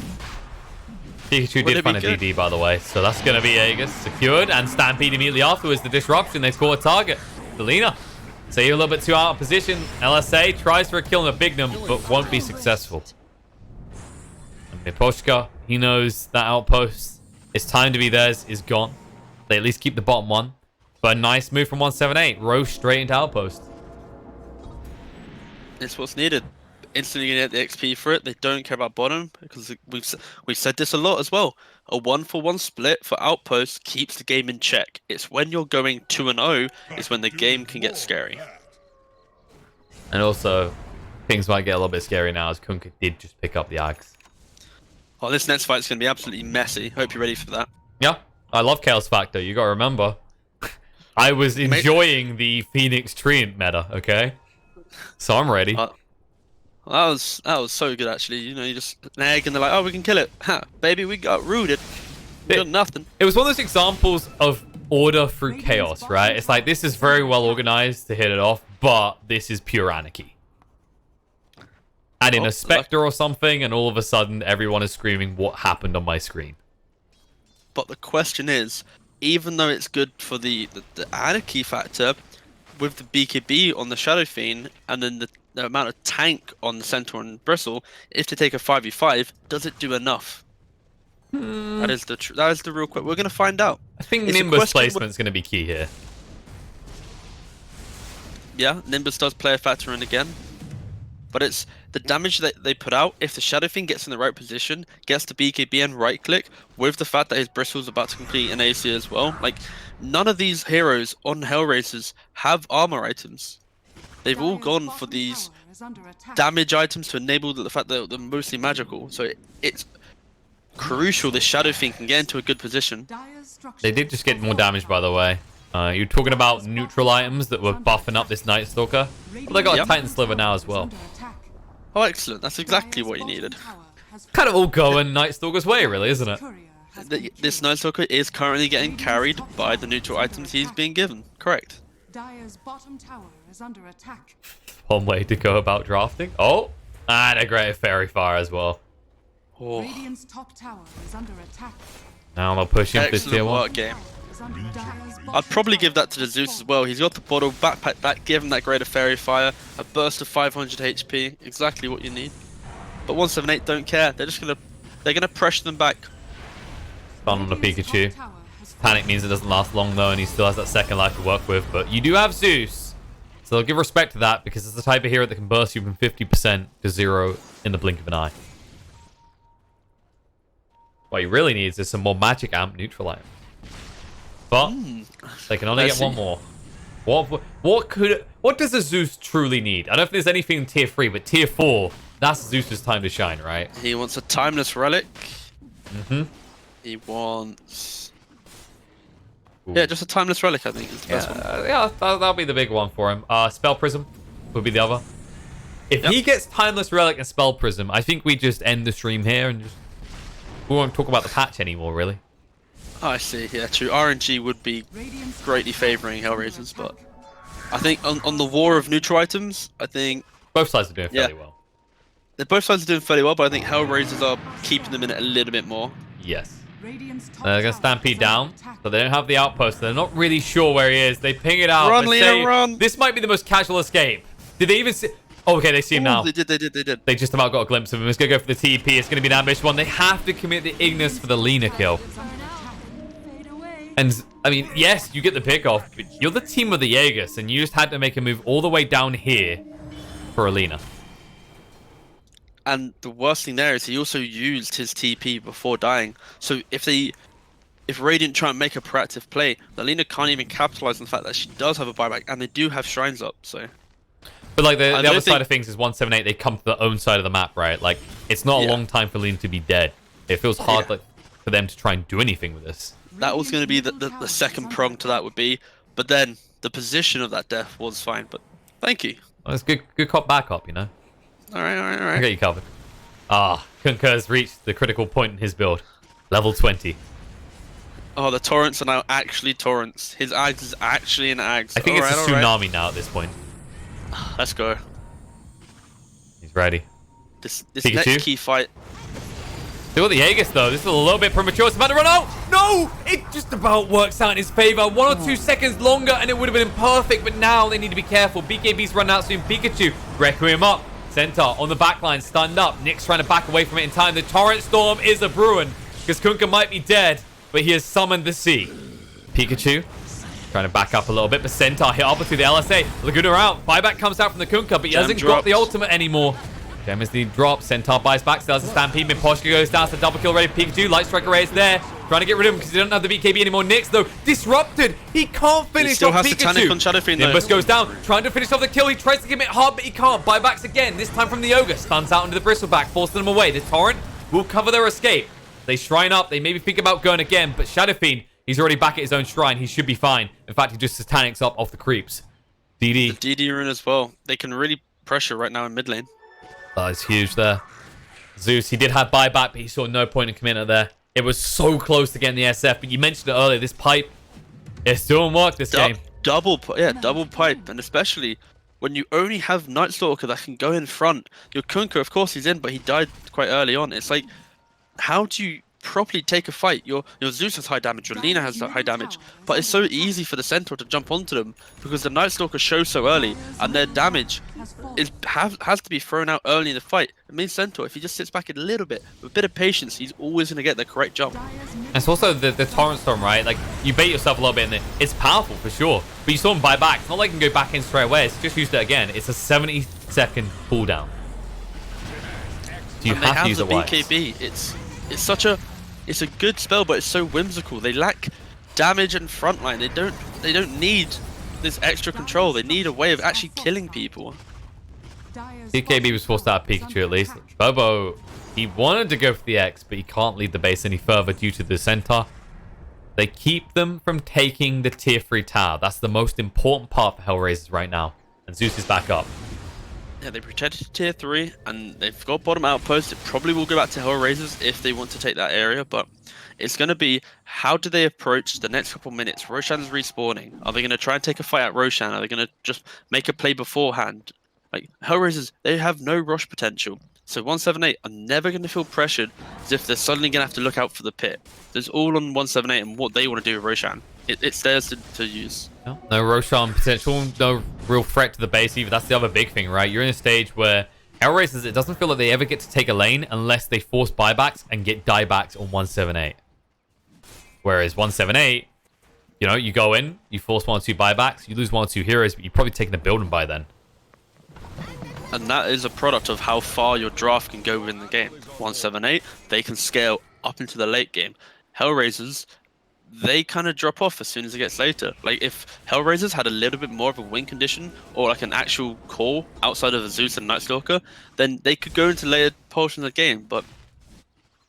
Pikachu did find a DD, by the way, so that's going to be Aegis secured, and Stampede immediately afterwards. The disruption, they've caught a target. Selena. So you're a little bit too out of position. LSA tries for a kill in a Bignum, but won't be successful. And Miposhka, he knows that outpost, it's time to be theirs, is gone. They at least keep the bottom one. But a nice move from 178. Row straight into outpost. It's what's needed. Instantly gonna get the XP for it. They don't care about bottom because we've said this a lot as well. A 1-for-1 split for outpost keeps the game in check. It's when you're going 2-0 is when the game can get scary. And also, things might get a little bit scary now as Kunkka did just pick up the Axe. Oh, this next fight's gonna be absolutely messy. Hope you're ready for that. Yeah, I love Chaos Factor. You gotta remember, I was enjoying the Phoenix Treant meta. Okay, so I'm ready. That was so good actually. You know, you just an egg and they're like, oh, we can kill it. Ha, baby, we got rooted. We got nothing. It was one of those examples of order through chaos, right? It's like, this is very well organized to hit it off, but this is pure anarchy. Add in a Spectre or something, and all of a sudden, everyone is screaming, what happened on my screen? But the question is, even though it's good for the anarchy factor, with the BKB on the Shadow Fiend, and then the amount of tank on the Centaur and Bristle, if they take a 5v5, does it do enough? That is the real question. We're gonna find out. I think It's a Nimbus question placement is going to be key here. Yeah, Nimbus does play a factor in again. But it's the damage that they put out. If the Shadow Fiend gets in the right position, gets the BKB and right click, with the fact that his Bristle's about to complete an AC as well, like, none of these heroes on HellRaisers have armor items. They've all gone for these damage items to enable the fact that they're mostly magical. So it's crucial this Shadow Fiend can get into a good position. They did just get more damage, by the way. You're talking about neutral items that were buffing up this Night Stalker. Well, they got a Titan Sliver now as well. Oh, excellent. That's exactly what you needed. Kind of all going Night Stalker's way, really, isn't it? This Night Stalker is currently getting carried by the neutral items he's being given. Correct. Dire's bottom tower is under attack. One way to go about drafting. Oh, and a great Fairy Fire as well. Oh. Radiant's top tower is under attack. Now they'll push him for this tier Excellent 1. work, game. I'd probably give that to the Zeus as well. He's got the bottle, backpack back, give him that greater Fairy Fire, a burst of 500 HP, exactly what you need. But 178 don't care. They're gonna pressure them back. Stun on the Pikachu. Panic means it doesn't last long though, and he still has that second life to work with. But you do have Zeus, so they'll give respect to that because it's the type of hero that can burst you from 50% to 0 in the blink of an eye. What he really needs is some more magic amp neutral item. But they can only get one more. What does a Zeus truly need? I don't know if there's anything in tier 3, but tier 4, that's Zeus's time to shine, right? He wants a timeless relic. Mm-hmm. He wants... Ooh. Yeah, just a timeless relic, I think, is the best one. Yeah, that'll be the big one for him. Spell Prism would be the other. If he gets Timeless Relic and Spell Prism, I think we just end the stream here and just... We won't talk about the patch anymore, really. Oh, I see, yeah, true. RNG would be greatly favouring HellRaisers, but... I think on the war of neutral items, I think... Both sides are doing fairly well. Both sides are doing fairly well, but I think HellRaisers are keeping them in it a little bit more. Yes. They're going to Stampede down, but they don't have the outpost. They're not really sure where he is. They ping it out. Run, Lena, run! This might be the most casual escape. Did they even see... Oh, okay, they see him now. They did. They just about got a glimpse of him. He's going to go for the TP. It's going to be an ambitious one. They have to commit the Ignis for the Lena kill. And, I mean, yes, you get the pick off, but you're the team of the Jaegers, and you just had to make a move all the way down here for Alina. And the worst thing there is he also used his TP before dying. So if Radiant try and make a proactive play, Alina can't even capitalize on the fact that she does have a buyback, and they do have shrines up, so... But, like, the other side of things is 178, they come to their own side of the map, right? Like, it's not a long time for Lena to be dead. It feels hard like, for them to try and do anything with this. That was going to be the second prong to that would be, but then the position of that death was fine, but thank you. Well, it's good cop, bad cop, you know? Alright. I got you covered. Kunkka has reached the critical point in his build. Level 20. Oh, the torrents are now actually torrents. His Ags is actually an Ags. I think it's a tsunami now at this point. Let's go. He's ready. This Pikachu? next key fight. Still the Aegis, though. This is a little bit premature. It's about to run out. No! It just about works out in his favor. 1 or 2 seconds longer, and it would have been perfect. But now they need to be careful. BKB's run out soon. Pikachu, Requiem up. Centaur on the backline, stunned up. Nick's trying to back away from it in time. The Torrent Storm is a brewing, because Kunkka might be dead, but he has summoned the sea. Pikachu trying to back up a little bit, but Centaur hit up to the LSA. Laguna out. Buyback comes out from the Kunkka, but he hasn't got the ultimate anymore. Gem is the drop. Centaur buys back, still has a Stampede. Miposhka goes down to double kill ready. Pikachu, Light Strike Array is there. Trying to get rid of him because he doesn't have the BKB anymore. Nyx, though, disrupted. He can't finish off Pikachu. Satanic on Shadow Fiend, Nimbus goes down, trying to finish off the kill. He tries to give it hard, but he can't. Buybacks again, this time from the Ogre. Stuns out into the Bristleback, forcing them away. The Torrent will cover their escape. They shrine up. They maybe think about going again, but Shadow Fiend, he's already back at his own shrine. He should be fine. In fact, he just Satanics up off the creeps. DD. The DD rune as well. They can really pressure right now in mid lane. That is huge there. Zeus, he did have buyback, but he saw no point in committing there. It was so close to getting the SF, but you mentioned it earlier. This pipe, it's doing work this game. Double pipe, and especially when you only have Night Stalker that can go in front. Your Kunkka, of course, he's in, but he died quite early on. It's like, how do you properly take a fight. Your Zeus has high damage, your Lina has high damage, but it's so easy for the Centaur to jump onto them because the Night Stalker shows so early, and their damage has to be thrown out early in the fight. It means Centaur, if he just sits back a little bit, with a bit of patience, he's always going to get the correct jump. And it's also the Torrent Storm, right? Like, you bait yourself a little bit in it. It's powerful for sure, but you saw him buy back. It's not like you can go back in straight away. It's just used it again. It's a 70-second cooldown. So you have to use it wise. BKB. It's a good spell, but it's so whimsical. They lack damage and frontline. They don't need this extra control. They need a way of actually killing people. BKB was forced out of Pikachu at least. Bobo, he wanted to go for the X, but he can't lead the base any further due to the Centaur. They keep them from taking the tier 3 tower. That's the most important part for HellRaisers right now. And Zeus is back up. Yeah, they protected tier 3, and they've got bottom outpost. It probably will go back to HellRaisers if they want to take that area, but it's going to be, how do they approach the next couple minutes? Roshan's respawning. Are they going to try and take a fight at Roshan? Are they going to just make a play beforehand? Like, HellRaisers, they have no rush potential. So 178 are never going to feel pressured as if they're suddenly going to have to look out for the pit. It's all on 178 and what they want to do with Roshan. It's theirs to use. No Roshan potential, no real threat to the base either. That's the other big thing, right? You're in a stage where HellRaisers, it doesn't feel like they ever get to take a lane unless they force buybacks and get diebacks on 178. Whereas 178, you know, you go in, you force 1 or 2 buybacks, you lose 1 or 2 heroes, but you've probably taken a building by then. And that is a product of how far your draft can go within the game. 178, they can scale up into the late game. HellRaisers, they kind of drop off as soon as it gets later. Like, if HellRaisers had a little bit more of a win condition, or like an actual core outside of a Zeus and Night Stalker, then they could go into later portions of the game, but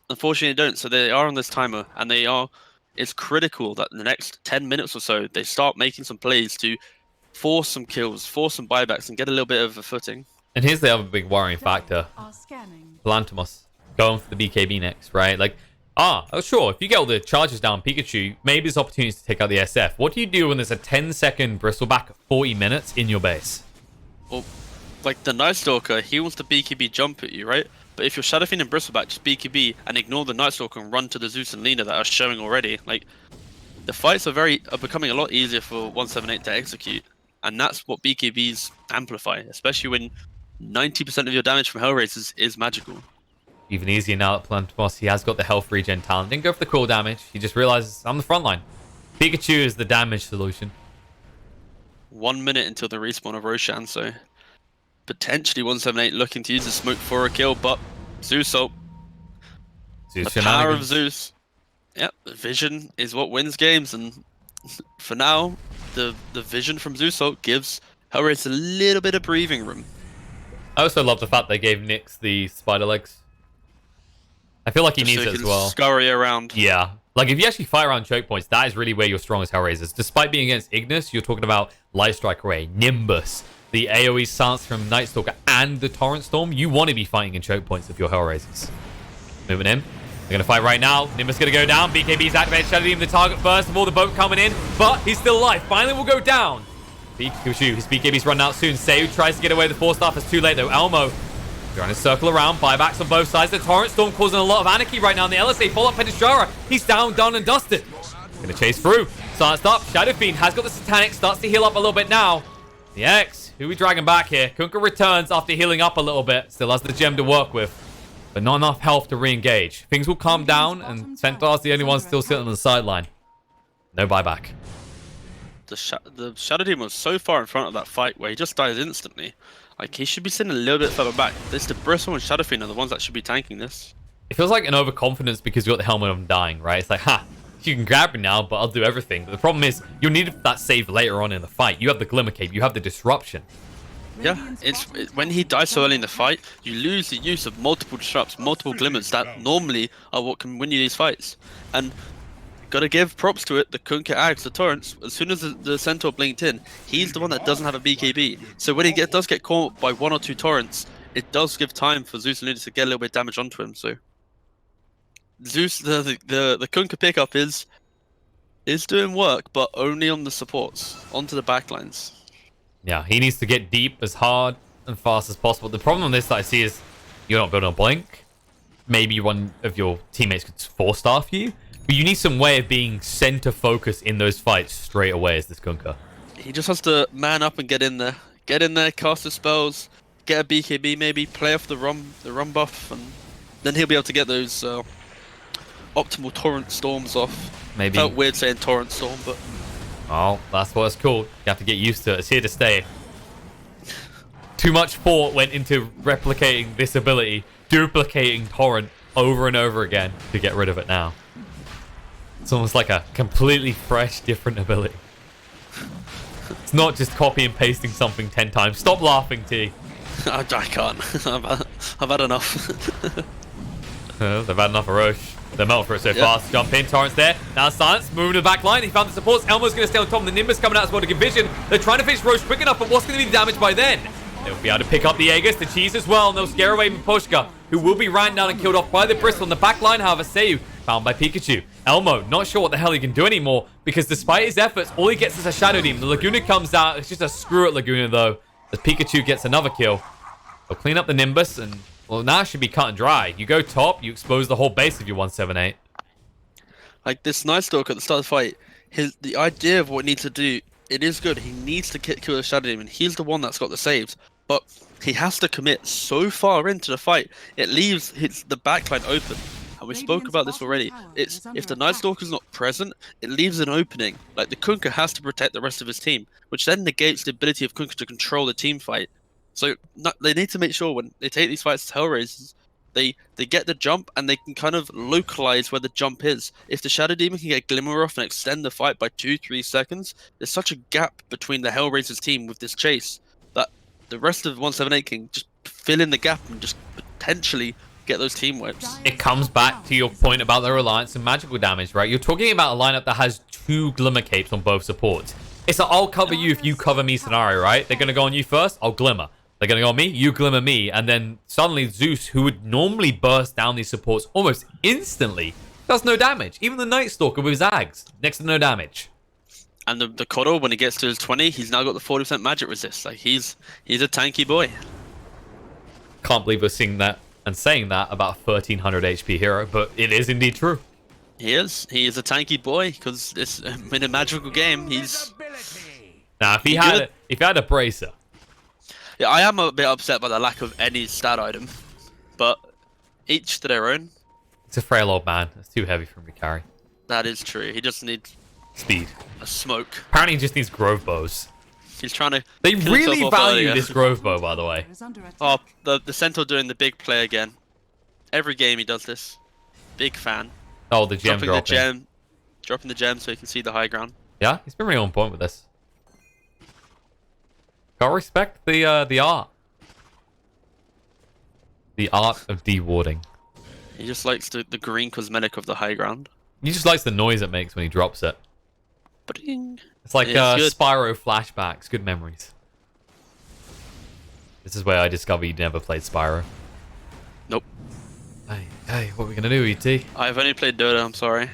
unfortunately they don't. So they are on this timer, and it's critical that in the next 10 minutes or so, they start making some plays to force some kills, force some buybacks, and get a little bit of a footing. And here's the other big worrying factor. Parimatch going for the BKB next, right? Like, sure, if you get all the charges down Pikachu, maybe there's opportunities to take out the SF. What do you do when there's a 10-second bristleback 40 minutes in your base? Well, like the Night Stalker, he wants to BKB jump at you, right? But if you're Shadow Fiend and bristleback, just BKB and ignore the Night Stalker and run to the Zeus and Lina that are showing already. Like, the fights are becoming a lot easier for 178 to execute. And that's what BKBs amplify, especially when 90% of your damage from HellRaisers is magical. Even easier now that Parimatch, he has got the health regen talent. Didn't go for the cool damage. He just realizes, I'm the front line. Pikachu is the damage solution. 1 minute until the respawn of Roshan, so potentially 178 looking to use the smoke for a kill, but Zeus ult. Zeus the power of Zeus. Yep, the vision is what wins games, and for now, the vision from Zeus ult gives HellRaisers a little bit of breathing room. I also love the fact they gave Nyx the spider legs. I feel like he needs it as well. Scurry around. Yeah. Like, if you actually fight around choke points, that is really where you're strong as HellRaisers. Despite being against Ignis, you're talking about Light Strike Array, Nimbus, the AoE stance from Night Stalker, and the Torrent Storm. You want to be fighting in choke points if you're HellRaisers. Moving in. They're going to fight right now. Nimbus going to go down. BKB's activated. Shadow Demon the target first of all the boat coming in, but he's still alive. Finally will go down. Pikachu, his BKB's run out soon. Seu tries to get away with the 4-star. It's too late though. Elmo trying to circle around. Buybacks on both sides. The Torrent Storm causing a lot of anarchy right now in the LSA. Follow up Pedishara. He's down, done, and dusted. Gonna chase through. Starts up. Shadow Fiend has got the Satanic. Starts to heal up a little bit now. The X, who we dragging back here? Kunkka returns after healing up a little bit. Still has the gem to work with, but not enough health to re-engage. Things will calm down, and Centaur's the only one still sitting on the sideline. No buyback. The Shadow Demon was so far in front of that fight where he just dies instantly. Like, he should be sitting a little bit further back. This the Bristle and Shadow Fiend are the ones that should be tanking this. It feels like an overconfidence because you got the helmet of dying, right? It's like, you can grab me now, but I'll do everything. But the problem is, you'll need that save later on in the fight. You have the Glimmer Cape, you have the disruption. Yeah, when he dies so early in the fight, you lose the use of multiple disrupts, multiple glimmers that normally are what can win you these fights. And gotta give props to it, the Kunkka Ags, the Torrents, as soon as the Centaur blinked in, he's the one that doesn't have a BKB. So when he does get caught by 1 or 2 Torrents, it does give time for Zeus and Luna to get a little bit of damage onto him. So Zeus, the Kunkka pickup is doing work, but only on the supports, onto the backlines. Yeah, he needs to get deep as hard and fast as possible. The problem on this that I see is you're not building a blink. maybe one of your teammates could 4-star for you. But you need some way of being center focus in those fights straight away as this Kunkka. He just has to man up and get in there. Get in there, cast his spells, get a BKB maybe, play off the run buff, and then he'll be able to get those optimal torrent storms off. Maybe. Felt weird saying torrent storm, but Oh, that's what it's called. You have to get used to it. It's here to stay. Too much thought went into replicating this ability, duplicating torrent over and over again to get rid of it now. It's almost like a completely fresh, different ability. It's not just copy and pasting something 10 times. Stop laughing, T. I can't. I've had enough. They've had enough of Roche. They're melting for it so fast. Jump in, Torrent's there. Now Silence moving to the back line. He found the supports. Elmo's going to stay on top. The Nimbus coming out as well to give vision. They're trying to finish Roche quick enough, but what's going to be the damage by then? They'll be able to pick up the Aegis, the Cheese as well, and they'll scare away Miposhka, who will be ran down and killed off by the Bristol. On the back line, however, Seiyu found by Pikachu. Elmo, not sure what the hell he can do anymore, because despite his efforts, all he gets is a Shadow Demon. The Laguna comes out. It's just a screw at Laguna, though, as Pikachu gets another kill. They'll clean up the Nimbus, and, well, now it should be cut and dry. You go top, you expose the whole base of your 178. Like this Night Stalker at the start of the fight, the idea of what he needs to do, it is good. He needs to kill the Shadow Demon. He's the one that's got the saves, but he has to commit so far into the fight. It leaves the backline open. And we spoke about this already. It's if the Night Stalker's not present, it leaves an opening. Like the Kunkka has to protect the rest of his team, which then negates the ability of Kunkka to control the team fight. So they need to make sure when they take these fights to HellRaisers, they get the jump and they can kind of localize where the jump is. If the Shadow Demon can get Glimmer off and extend the fight by 2-3 seconds, there's such a gap between the HellRaisers team with this chase that the rest of 178 can just fill in the gap and just potentially get those team wipes. It comes back to your point about the reliance and magical damage, right? You're talking about a lineup that has 2 Glimmer Capes on both supports. It's an I'll cover you if you cover me scenario, right? They're going to go on you first, I'll Glimmer. They're going to go on me, you Glimmer me, and then suddenly Zeus, who would normally burst down these supports almost instantly, does no damage. Even the Night Stalker with Zags, next to no damage. And the Kodo, when he gets to his 20, he's now got the 40% magic resist. Like he's a tanky boy. Can't believe we're seeing that and saying that about a 1300 HP hero, but it is indeed true. He is. He is a tanky boy because it's in a magical game. He's now if he had a bracer. Yeah, I am a bit upset by the lack of any stat item, but each to their own. It's a frail old man. It's too heavy for him to carry. That is true. He just needs speed. A smoke. Apparently he just needs Grove Bows. He's trying to. They really value this Grove Bow, by the way. Oh, the Centaur doing the big play again. Every game he does this. Big fan. Oh, the gem dropping. Dropping the gem so you can see the high ground. Yeah, he's been really on point with this. Gotta respect the art. The art of dewarding. He just likes the green cosmetic of the high ground. He just likes the noise it makes when he drops it. Ba-ding. It's like Spyro flashbacks, good memories. This is where I discovered you never played Spyro. Nope. Hey, what are we gonna do, ET? I've only played Dota, I'm sorry.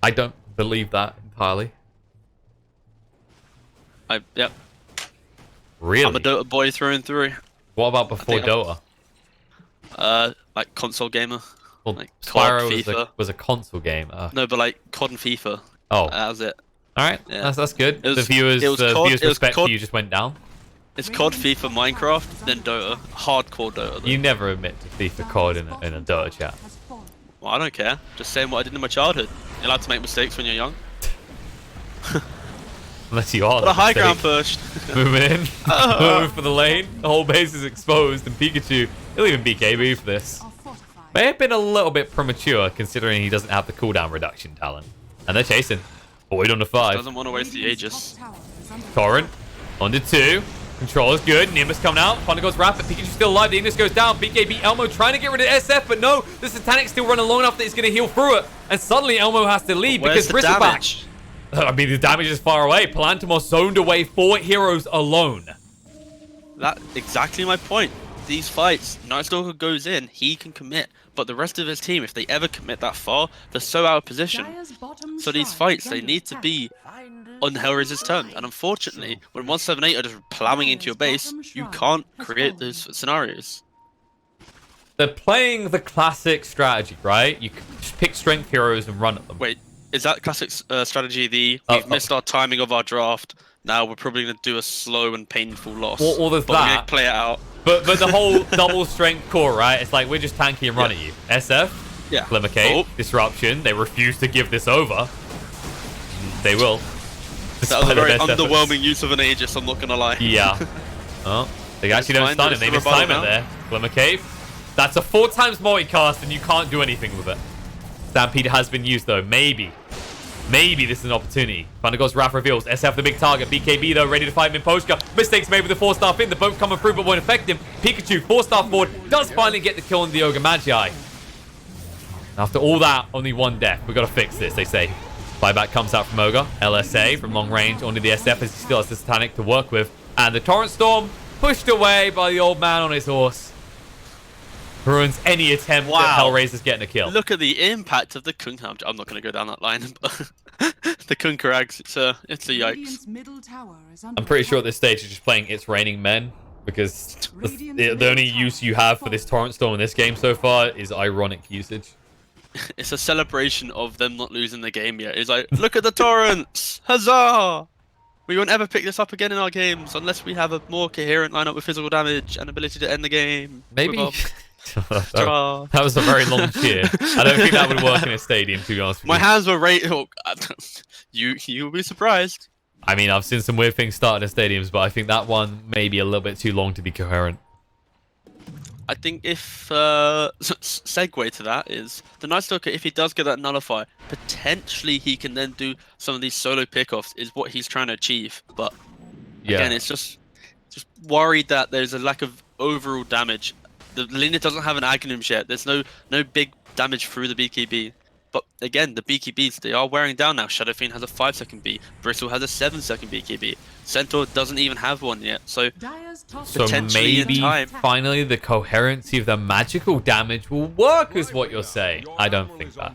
I don't believe that entirely. Yep. Really? I'm a Dota boy through and through. What about before Dota? Like console gamer. Well, like Spyro was a console game. No, but like COD and FIFA. Oh. That was it. Alright, yeah. that's good. The viewers' respect for you just went down. It's COD, FIFA, Minecraft, then Dota. Hardcore Dota. Though. You never admit to FIFA COD in a Dota chat. Well, I don't care. Just saying what I did in my childhood. You're allowed to make mistakes when you're young. Unless you are. But a high ground push. Moving in. Moving for the lane. The whole base is exposed, and Pikachu, he'll even beat KB for this. May have been a little bit premature considering he doesn't have the cooldown reduction talent. And they're chasing. Void on the 5. Doesn't want to waste the Aegis. Torrent. On to 2. Control is good. Nimbus coming out. Thunder goes rapid. Pikachu still alive. The Ignis goes down. BKB Elmo trying to get rid of SF, but no. The Satanic still running long enough that he's going to heal through it. And suddenly Elmo has to leave because Bristleback. I mean, the damage is far away. Palantimos zoned away 4 heroes alone. That's exactly my point. These fights, Night Stalker goes in, he can commit. But the rest of his team, if they ever commit that far, they're so out of position. So these fights, they need to be on HellRaiser's terms. And unfortunately, when 178 are just plowing into your base, you can't create those scenarios. They're playing the classic strategy, right? You can just pick strength heroes and run at them. Wait, is that classic strategy? We've missed our timing of our draft. Now we're probably going to do a slow and painful loss. Or there's but we're going that. to play it out. But the whole double strength core, right? It's like we're just tanky and run at you. SF, Glimmer Cave, Disruption. They refuse to give this over. They will. That was a very underwhelming use of an Aegis, I'm not going to lie. Yeah. Oh, they actually don't stun it. They mistime it there. Glimmer Cave. That's a 4 times multicast and you can't do anything with it. Stampede has been used though. Maybe this is an opportunity. Thundergod's Wrath reveals. SF the big target. BKB though, ready to fight Miposhka. Mistakes made with the 4-star fin. The boat coming through but won't affect him. Pikachu, 4-star forward, does finally get the kill on the Ogre Magi. After all that, only 1 death. We've got to fix this, they say. Buyback comes out from Ogre. LSA from long range onto the SF as he still has the Satanic to work with. And the Torrent Storm pushed away by the old man on his horse. Ruins any attempt at HellRaisers getting a kill. Look at the impact of the Kung. I'm not going to go down that line, but the Kunkarags, it's a yikes. I'm pretty sure at this stage you're just playing It's Raining Men, because the only use you have for this Torrent Storm in this game so far is ironic usage. It's a celebration of them not losing the game yet. It's like, look at the Torrents! Huzzah! We won't ever pick this up again in our games unless we have a more coherent lineup with physical damage and ability to end the game. Maybe. That was a very long cheer. I don't think that would work in a stadium, to be honest with you. My hands were right. Oh, you will be surprised. I mean, I've seen some weird things start in stadiums, but I think that one may be a little bit too long to be coherent. I think if segue to that is the Night Stalker, if he does get that nullify, potentially he can then do some of these solo pickoffs. Is what he's trying to achieve. But again, it's just worried that there's a lack of overall damage. The Lina doesn't have an Aghanims yet. There's no big damage through the BKB. But again, the BKBs, they are wearing down now. Shadow Fiend has a 5-second B. Bristle has a 7-second BKB. Centaur doesn't even have one yet. So maybe finally the coherency of the magical damage will work, is what you're saying. I don't think that.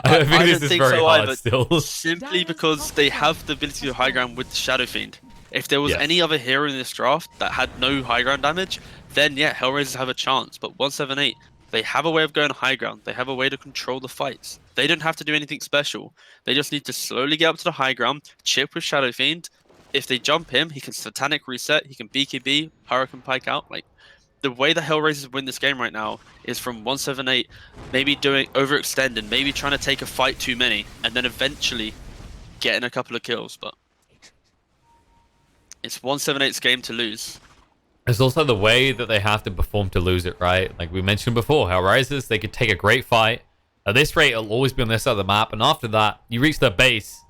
I don't think this is very hard still. Simply because they have the ability to high ground with the Shadow Fiend. If there was any other hero in this draft that had no high ground damage, then yeah, HellRaisers have a chance. But 178, they have a way of going high ground. They have a way to control the fights. They don't have to do anything special. They just need to slowly get up to the high ground, chip with Shadow Fiend. If they jump him, he can Satanic reset, he can BKB, Hurricane Pike out. Like, the way the HellRaisers win this game right now is from 178, maybe overextending, maybe trying to take a fight too many, and then eventually getting a couple of kills. But it's 178's game to lose. It's also the way that they have to perform to lose it, right? Like we mentioned before, HellRaisers, they could take a great fight. At this rate, it'll always be on this side of the map, and after that, you reach their base.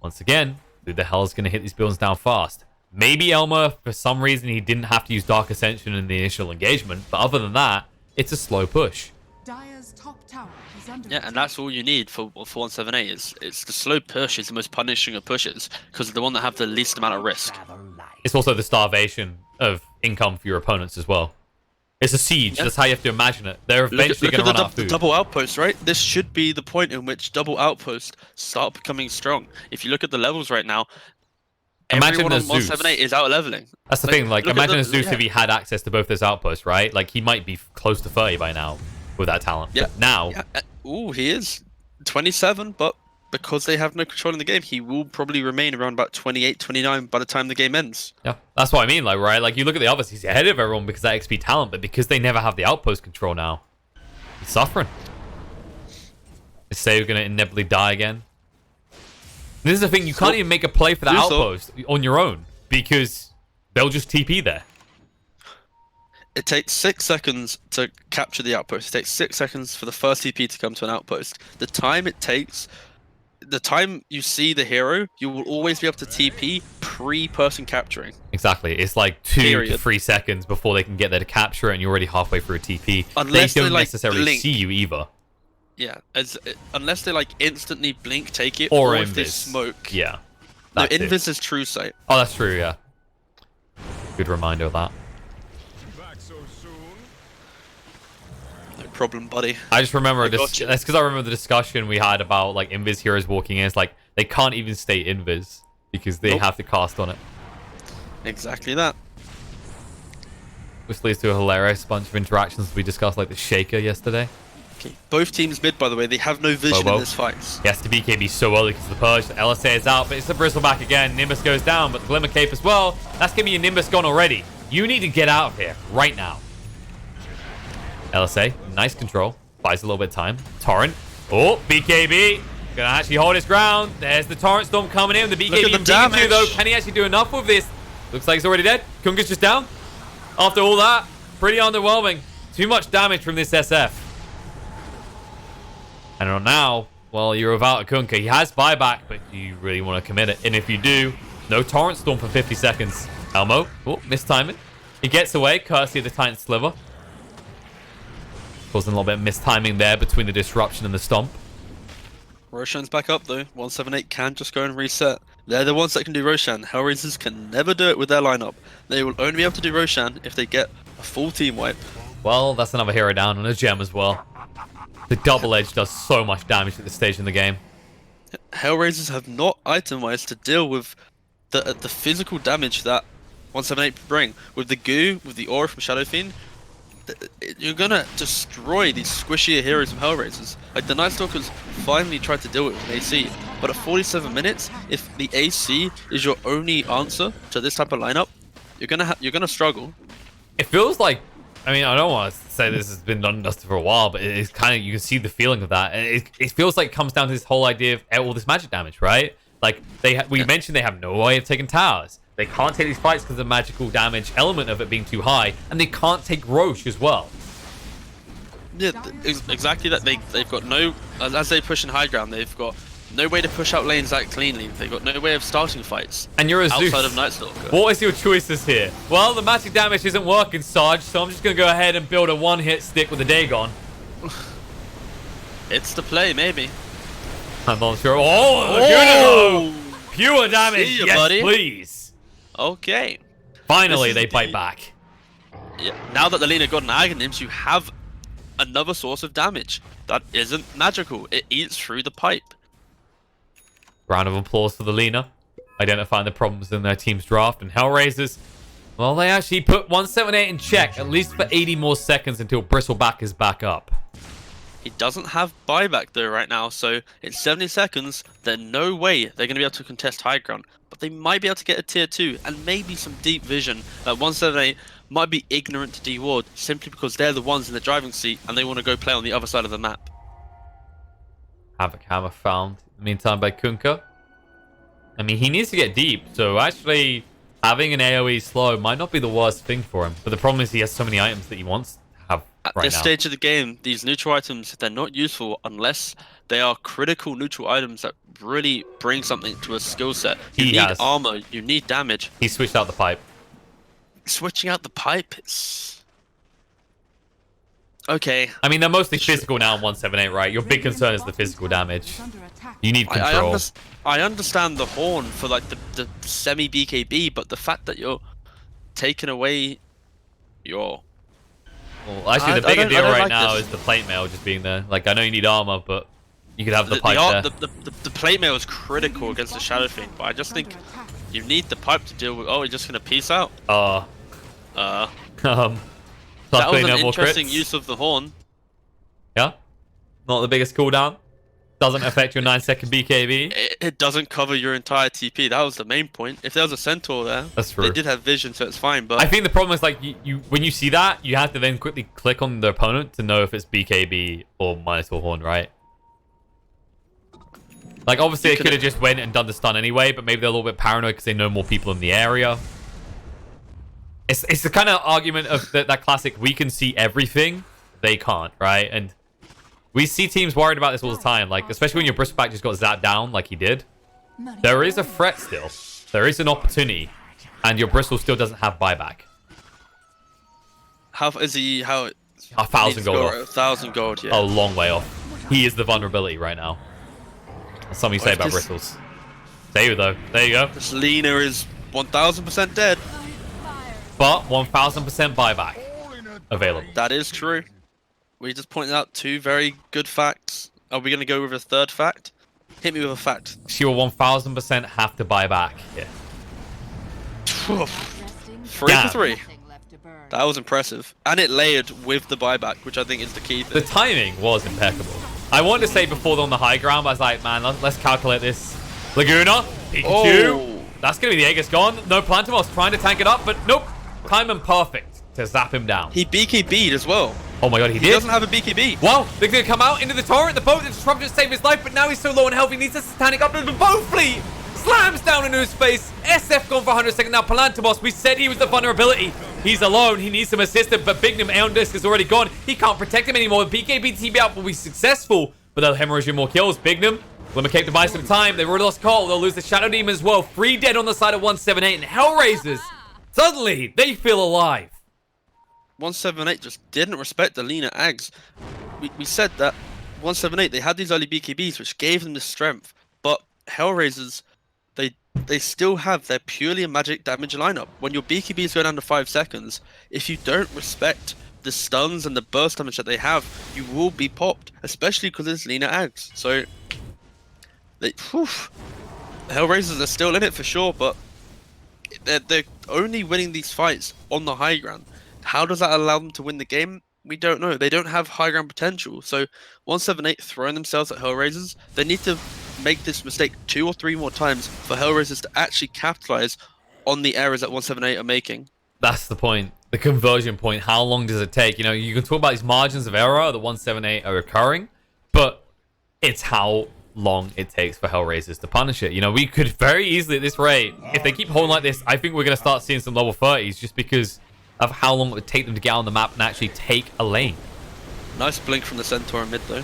Once again, who the hell is going to hit these buildings down fast? Maybe Elmer, for some reason, he didn't have to use Dark Ascension in the initial engagement, but other than that, it's a slow push. Yeah, and that's all you need for 178. It's the slow push is the most punishing of pushes, because it's the one that have the least amount of risk. It's also the starvation of income for your opponents as well. It's a siege. That's how you have to imagine it. They're eventually going to run out of food. Double outpost, right? This should be the point in which double outposts start becoming strong. If you look at the levels right now, everyone on 178 is out leveling. That's the thing. Like, imagine a Zeus if he had access to both those outposts, right? Like, he might be close to 30 by now with that talent. Yeah. But now, ooh, he is 27, but because they have no control in the game, he will probably remain around about 28, 29 by the time the game ends. Yeah, that's what I mean, like, right? Like, you look at the others, he's ahead of everyone because of that XP talent, but because they never have the outpost control now, he's suffering. Is Save going to inevitably die again? This is the thing, you can't even make a play for that outpost on your own because they'll just TP there. It takes 6 seconds to capture the outpost. It takes 6 seconds for the first TP to come to an outpost. The time it takes... The time you see the hero, you will always be able to TP pre-person capturing. Exactly. It's like 2 to 3 seconds before they can get there to capture it, and you're already halfway through a TP. Unless they don't necessarily see you either. Yeah, unless they like instantly blink, take it, or if they smoke. Yeah. No, Invis is true sight. Oh, that's true, yeah. Good reminder of that. Problem, buddy. I just remember that's because I remember the discussion we had about like Invis heroes walking in. It's like they can't even stay Invis because they have to cast on it. Exactly that. which leads to a hilarious bunch of interactions we discussed, like the Shaker yesterday. Okay. Both teams mid, by the way, they have no vision Bobo. in this fight. He has to BKB so early because of the Purge. The LSA is out, but it's the Bristleback again. Nimbus goes down, but the Glimmer Cape as well. That's going to be your Nimbus gone already. You need to get out of here right now. LSA, nice control. Buys a little bit of time. Torrent. Oh, BKB. Gonna actually hold his ground. There's the Torrent Storm coming in. The BKB Look at the from Pikachu, damage. though. Can he actually do enough with this? Looks like he's already dead. Kunga's just down. After all that, pretty underwhelming. Too much damage from this SF. And now, well, you're without a Kunkka. He has buyback, but do you really want to commit it? And if you do, no Torrent Storm for 50 seconds. Elmo, oh, mistiming. He gets away, courtesy of the Titan Sliver. Causing a little bit of mistiming there between the disruption and the stomp. Roshan's back up though. 178 can just go and reset. They're the ones that can do Roshan. HellRaisers can never do it with their lineup. They will only be able to do Roshan if they get a full team wipe. Well, that's another hero down and a gem as well. The double edge does so much damage at this stage in the game. HellRaisers have not item-wise to deal with the physical damage that 178 bring. With the goo, with the aura from Shadow Fiend, you're gonna destroy these squishier heroes from HellRaisers. Like the Night Stalkers finally tried to deal with it with AC, but at 47 minutes, if the AC is your only answer to this type of lineup, you're gonna struggle. It feels like, I mean, I don't want to say this has been done and dusted for a while, but it's kind of, you can see the feeling of that. And it feels like it comes down to this whole idea of all this magic damage, right? Like we mentioned they have no way of taking towers. They can't take these fights because of the magical damage element of it being too high, and they can't take Roche as well. Yeah, exactly that. They've got no, as they push in high ground, they've got no way to push out lanes that cleanly. They've got no way of starting fights. And you're a Zeus. Outside of Night Stalker. What is your choices here? Well, the magic damage isn't working, Sarge, so I'm just going to go ahead and build a one-hit stick with a Dagon. It's the play, maybe. I'm not sure. Oh! Pure damage, See ya, yes, buddy. please. Okay. Finally, This they is bite the- back. Yeah. Now that the Lina got an Aghanims, you have another source of damage that isn't magical. It eats through the pipe. Round of applause for the Lina, identifying the problems in their team's draft. And HellRaisers, well, they actually put 178 in check, at least for 80 more seconds until Bristleback is back up. He doesn't have buyback though right now, so it's 70 seconds. There's no way they're going to be able to contest high ground, but they might be able to get a tier 2 and maybe some deep vision. 178 might be ignorant to D-Ward simply because they're the ones in the driving seat and they want to go play on the other side of the map. Havoc Hammer found in the meantime by Kunkka. I mean, he needs to get deep, so actually having an AoE slow might not be the worst thing for him. But the problem is he has so many items that he wants to have At right this now. stage of the game, these neutral items, they're not useful unless they are critical neutral items that really bring something to a skill set. You He need has. armor, you need damage. He switched out the pipe. Switching out the pipe, it's... Okay. I mean, they're mostly physical now in 178, right? Your big concern is the physical damage. You need control. I understand the horn for like the semi-BKB, but the fact that you're taking away your... Well, actually, the I bigger don't deal right like now this. is the plate mail just being there. Like, I know you need armor, but you could have the The, pipe the, there. the plate mail is critical against the Shadow Fiend, but I just think you need the pipe to deal with... Oh, you're just going to peace out? That That was an interesting use of the horn. Yeah? Not the biggest cooldown. Doesn't affect your 9-second BKB. It doesn't cover your entire TP. That was the main point. If there was a centaur there, That's true. they did have vision, so it's fine. But I think the problem is, like, you when you see that, you have to then quickly click on the opponent to know if it's BKB or Minotaur Horn, right? Like, obviously, they could have just went and done the stun anyway, but maybe they're a little bit paranoid because they know more people in the area. It's the kind of argument of that classic, we can see everything, they can't, right? And we see teams worried about this all the time, like, especially when your Bristleback just got zapped down like he did. There is a threat still. There is an opportunity. And your Bristol still doesn't have buyback. how is he? How 1,000 gold off. 1,000 gold, yeah. A long way off. He is the vulnerability right now. That's something you say What if about this- Bristles. There you go. There you go. This Lina is 1,000% dead. But 1,000% buyback available. That is true. We just pointed out 2 very good facts. Are we going to go with a third fact? Hit me with a fact. She will 1,000% have to buy back here. 3 Damn. for 3. That was impressive. And it layered with the buyback, which I think is the key The thing. timing was impeccable. I wanted to say before they're on the high ground, but I was like, man, let's calculate this. Laguna, Pikachu. Oh. That's going to be the Aegis gone. No Plantimos trying to tank it up, but nope. Timing perfect to zap him down. He BKB'd as well. Oh my god, he He did? doesn't have a BKB. Wow, they're going to come out into the turret. The boat, the disruptor to save his life, but now he's so low on health, he needs to satanic up. And the boat fleet slams down into his face. SF gone for 100 seconds. Now Palantimos, we said he was the vulnerability. He's alone. He needs some assistance, but Bignum Aeon Disc is already gone. He can't protect him anymore. The BKB TB out will be successful, but they'll hemorrhage you more kills. Bignum, Limmercape to buy some time. They've already lost Cole. They'll lose the Shadow Demon as well. 3 dead on the side of 178, and HellRaisers, suddenly, they feel alive. 178 just didn't respect the Lina Ags. We said that 178, they had these early BKBs, which gave them the strength, but HellRaisers, they still have their purely magic damage lineup. When your BKBs go down to 5 seconds, if you don't respect the stuns and the burst damage that they have, you will be popped, especially because it's Lina Ags. So, HellRaisers are still in it for sure, but they're only winning these fights on the high ground. How does that allow them to win the game? We don't know. They don't have high ground potential. So 178 throwing themselves at HellRaisers, they need to make this mistake 2 or 3 more times for HellRaisers to actually capitalize on the errors that 178 are making. That's the point. The conversion point. How long does it take? You know, you can talk about these margins of error that 178 are occurring, but it's how long it takes for HellRaisers to punish it. You know, we could very easily at this rate, if they keep holding like this, I think we're going to start seeing some level 30s just because of how long it would take them to get on the map and actually take a lane. Nice blink from the Centaur in mid though.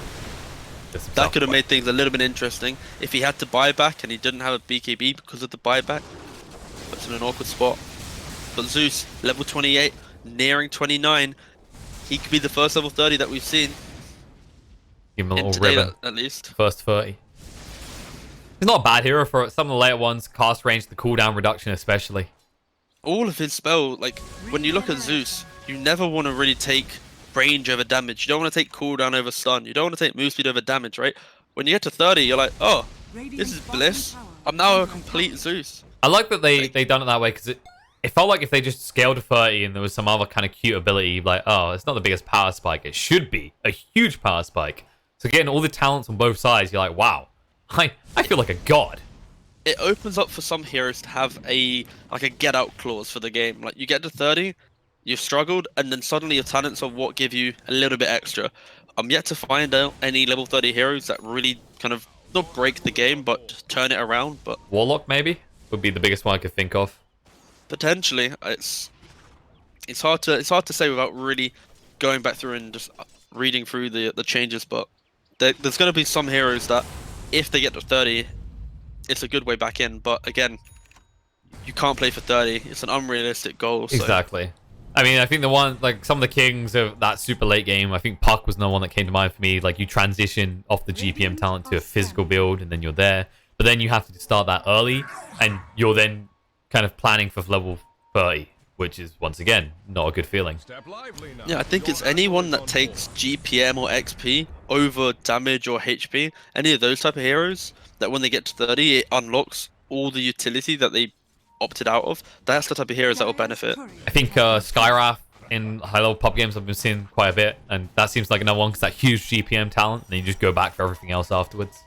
That could have made things a little bit interesting. If he had to buy back and he didn't have a BKB because of the buyback, puts him in an awkward spot. But Zeus, level 28, nearing 29. He could be the first level 30 that we've seen. Give him a little today, ribbon. at least. First 30. He's not a bad hero for some of the later ones. Cast range, the cooldown reduction especially. All of his spell, like, when you look at Zeus, you never want to really take range over damage. You don't want to take cooldown over stun. You don't want to take move speed over damage, right? When you get to 30, you're like, oh, this is bliss. I'm now a complete Zeus. I like that they done it that way because it felt like if they just scaled to 30 and there was some other kind of cute ability, like, oh, it's not the biggest power spike. It should be a huge power spike. So getting all the talents on both sides, you're like, wow, I feel like a god. It opens up for some heroes to have a get out clause for the game. Like, you get to 30, you've struggled, and then suddenly your talents are what give you a little bit extra. I'm yet to find out any level 30 heroes that really kind of not break the game, but turn it around. But Warlock maybe would be the biggest one I could think of. potentially, it's hard to say without really going back through and just reading through the changes. But there's going to be some heroes that, if they get to 30, it's a good way back in. But again, you can't play for 30. It's an unrealistic goal. So. Exactly. I mean, I think the one, like, some of the kings of that super late game, I think Puck was the one that came to mind for me. Like, you transition off the GPM talent to a physical build, and then you're there. But then you have to start that early, and you're then kind of planning for level 30, which is, once again, not a good feeling. Yeah, I think it's anyone that takes GPM or XP over damage or HP, any of those type of heroes, that when they get to 30, it unlocks all the utility that they opted out of. That's the type of heroes that will benefit. I think Skywrath in high-level pop games I've been seeing quite a bit, and that seems like another one because that huge GPM talent, and then you just go back for everything else afterwards.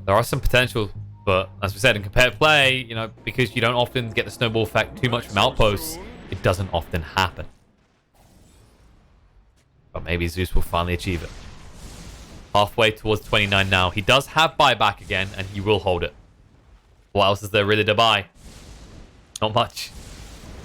There are some potential, but as we said, in competitive play, you know, because you don't often get the snowball effect too much from outposts, it doesn't often happen. But maybe Zeus will finally achieve it. Halfway towards 29 now. He does have buyback again, and he will hold it. What else is there really to buy? Not much.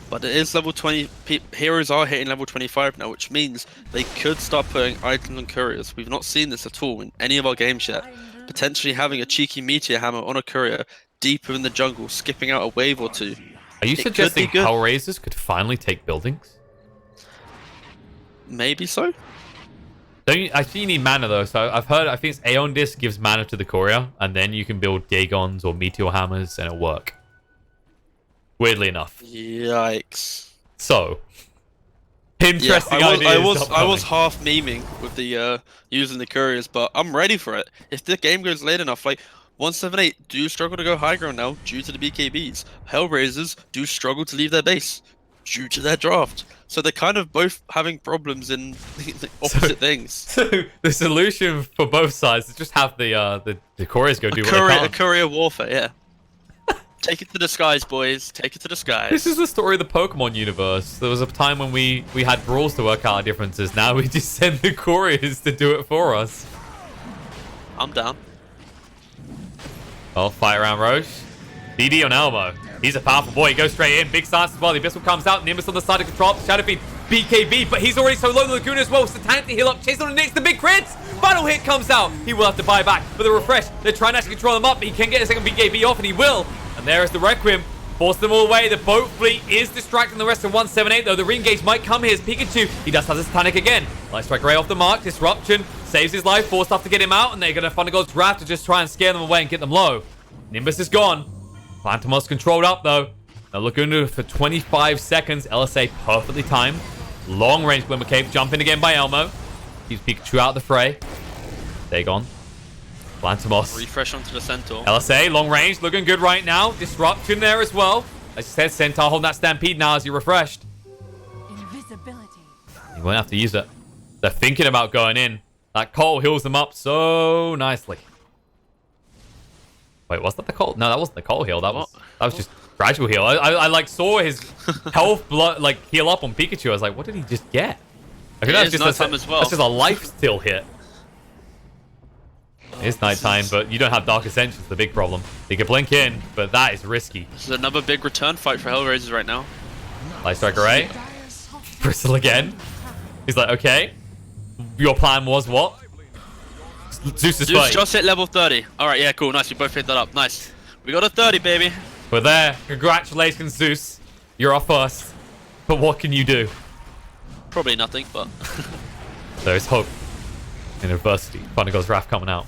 But it is level 20. Heroes are hitting level 25 now, which means they could start putting items on couriers. We've not seen this at all in any of our games yet. Potentially having a cheeky meteor hammer on a courier deeper in the jungle, skipping out a wave or two. Are you suggesting HellRaisers could finally take buildings? Maybe so. Don't you, I think you need mana though, so I've heard, I think it's Aeon Disc gives mana to the courier, and then you can build Daegons or Meteor Hammers, and it'll work. Weirdly enough. Yikes. So, interesting yeah, ideas. I was half memeing with the using the couriers, but I'm ready for it. If the game goes late enough, like 178 do struggle to go high ground now due to the BKBs. HellRaisers do struggle to leave their base due to their draft. So they're kind of both having problems in the opposite things. So the solution for both sides is just have the couriers go do what they A can. courier warfare, yeah. Take it to the skies, boys. Take it to the skies. This is the story of the Pokemon universe. There was a time when we had brawls to work out our differences. Now we just send the couriers to do it for us. I'm down. Oh, fight around Roche. DD on Elmo. He's a powerful boy. He goes straight in. Big stance as well. The Abyssal comes out. Nimbus on the side to control the Shadow Fiend. BKB, but he's already so low. The Laguna as well. It's the tank to heal up. Chase on the Nix. The big crits. Final hit comes out. He will have to buy back for the refresh. They're trying to actually control him up, but he can get a second BKB off, and he will. And there is the Requiem. Force them all away. The boat fleet is distracting the rest of 178, though. The re-engage might come. Here's Pikachu. He does have this Titanic again. Light Strike Ray off the mark. Disruption saves his life. Forced off to get him out, and they're going to Thunder God's Wrath to just try and scare them away and get them low. Nimbus is gone. Phantomos controlled up, though. Now Laguna for 25 seconds. LSA perfectly timed. Long range Glimmer Cape. Jump in again by Elmo. Keeps Pikachu out of the fray. They're gone. Phantomos. Refresh onto the Centaur. LSA, long range, looking good right now. Disruption there as well. As I said, Centaur holding that Stampede now as he refreshed. Invisibility. He won't have to use it. They're thinking about going in. That Coal heals them up so nicely. Wait, was that the Coal? No, that wasn't the Coal heal. That was just gradual heal. I like saw his health blood like heal up on Pikachu. I was like, what did he just get? I think that's just a life steal hit. It's nighttime, but you don't have Dark Ascension's the big problem. You can blink in, but that is risky. This is another big return fight for HellRaisers right now. Light Strike Array. Bristle again. He's like, okay. Your plan was what? Zeus just hit level 30. Alright, yeah, cool. Nice. We both hit that up. Nice. We got a 30, baby. We're there. Congratulations, Zeus. You're our first. But what can you do? Probably nothing, but... There is hope. In adversity. Thunder God's Wrath coming out.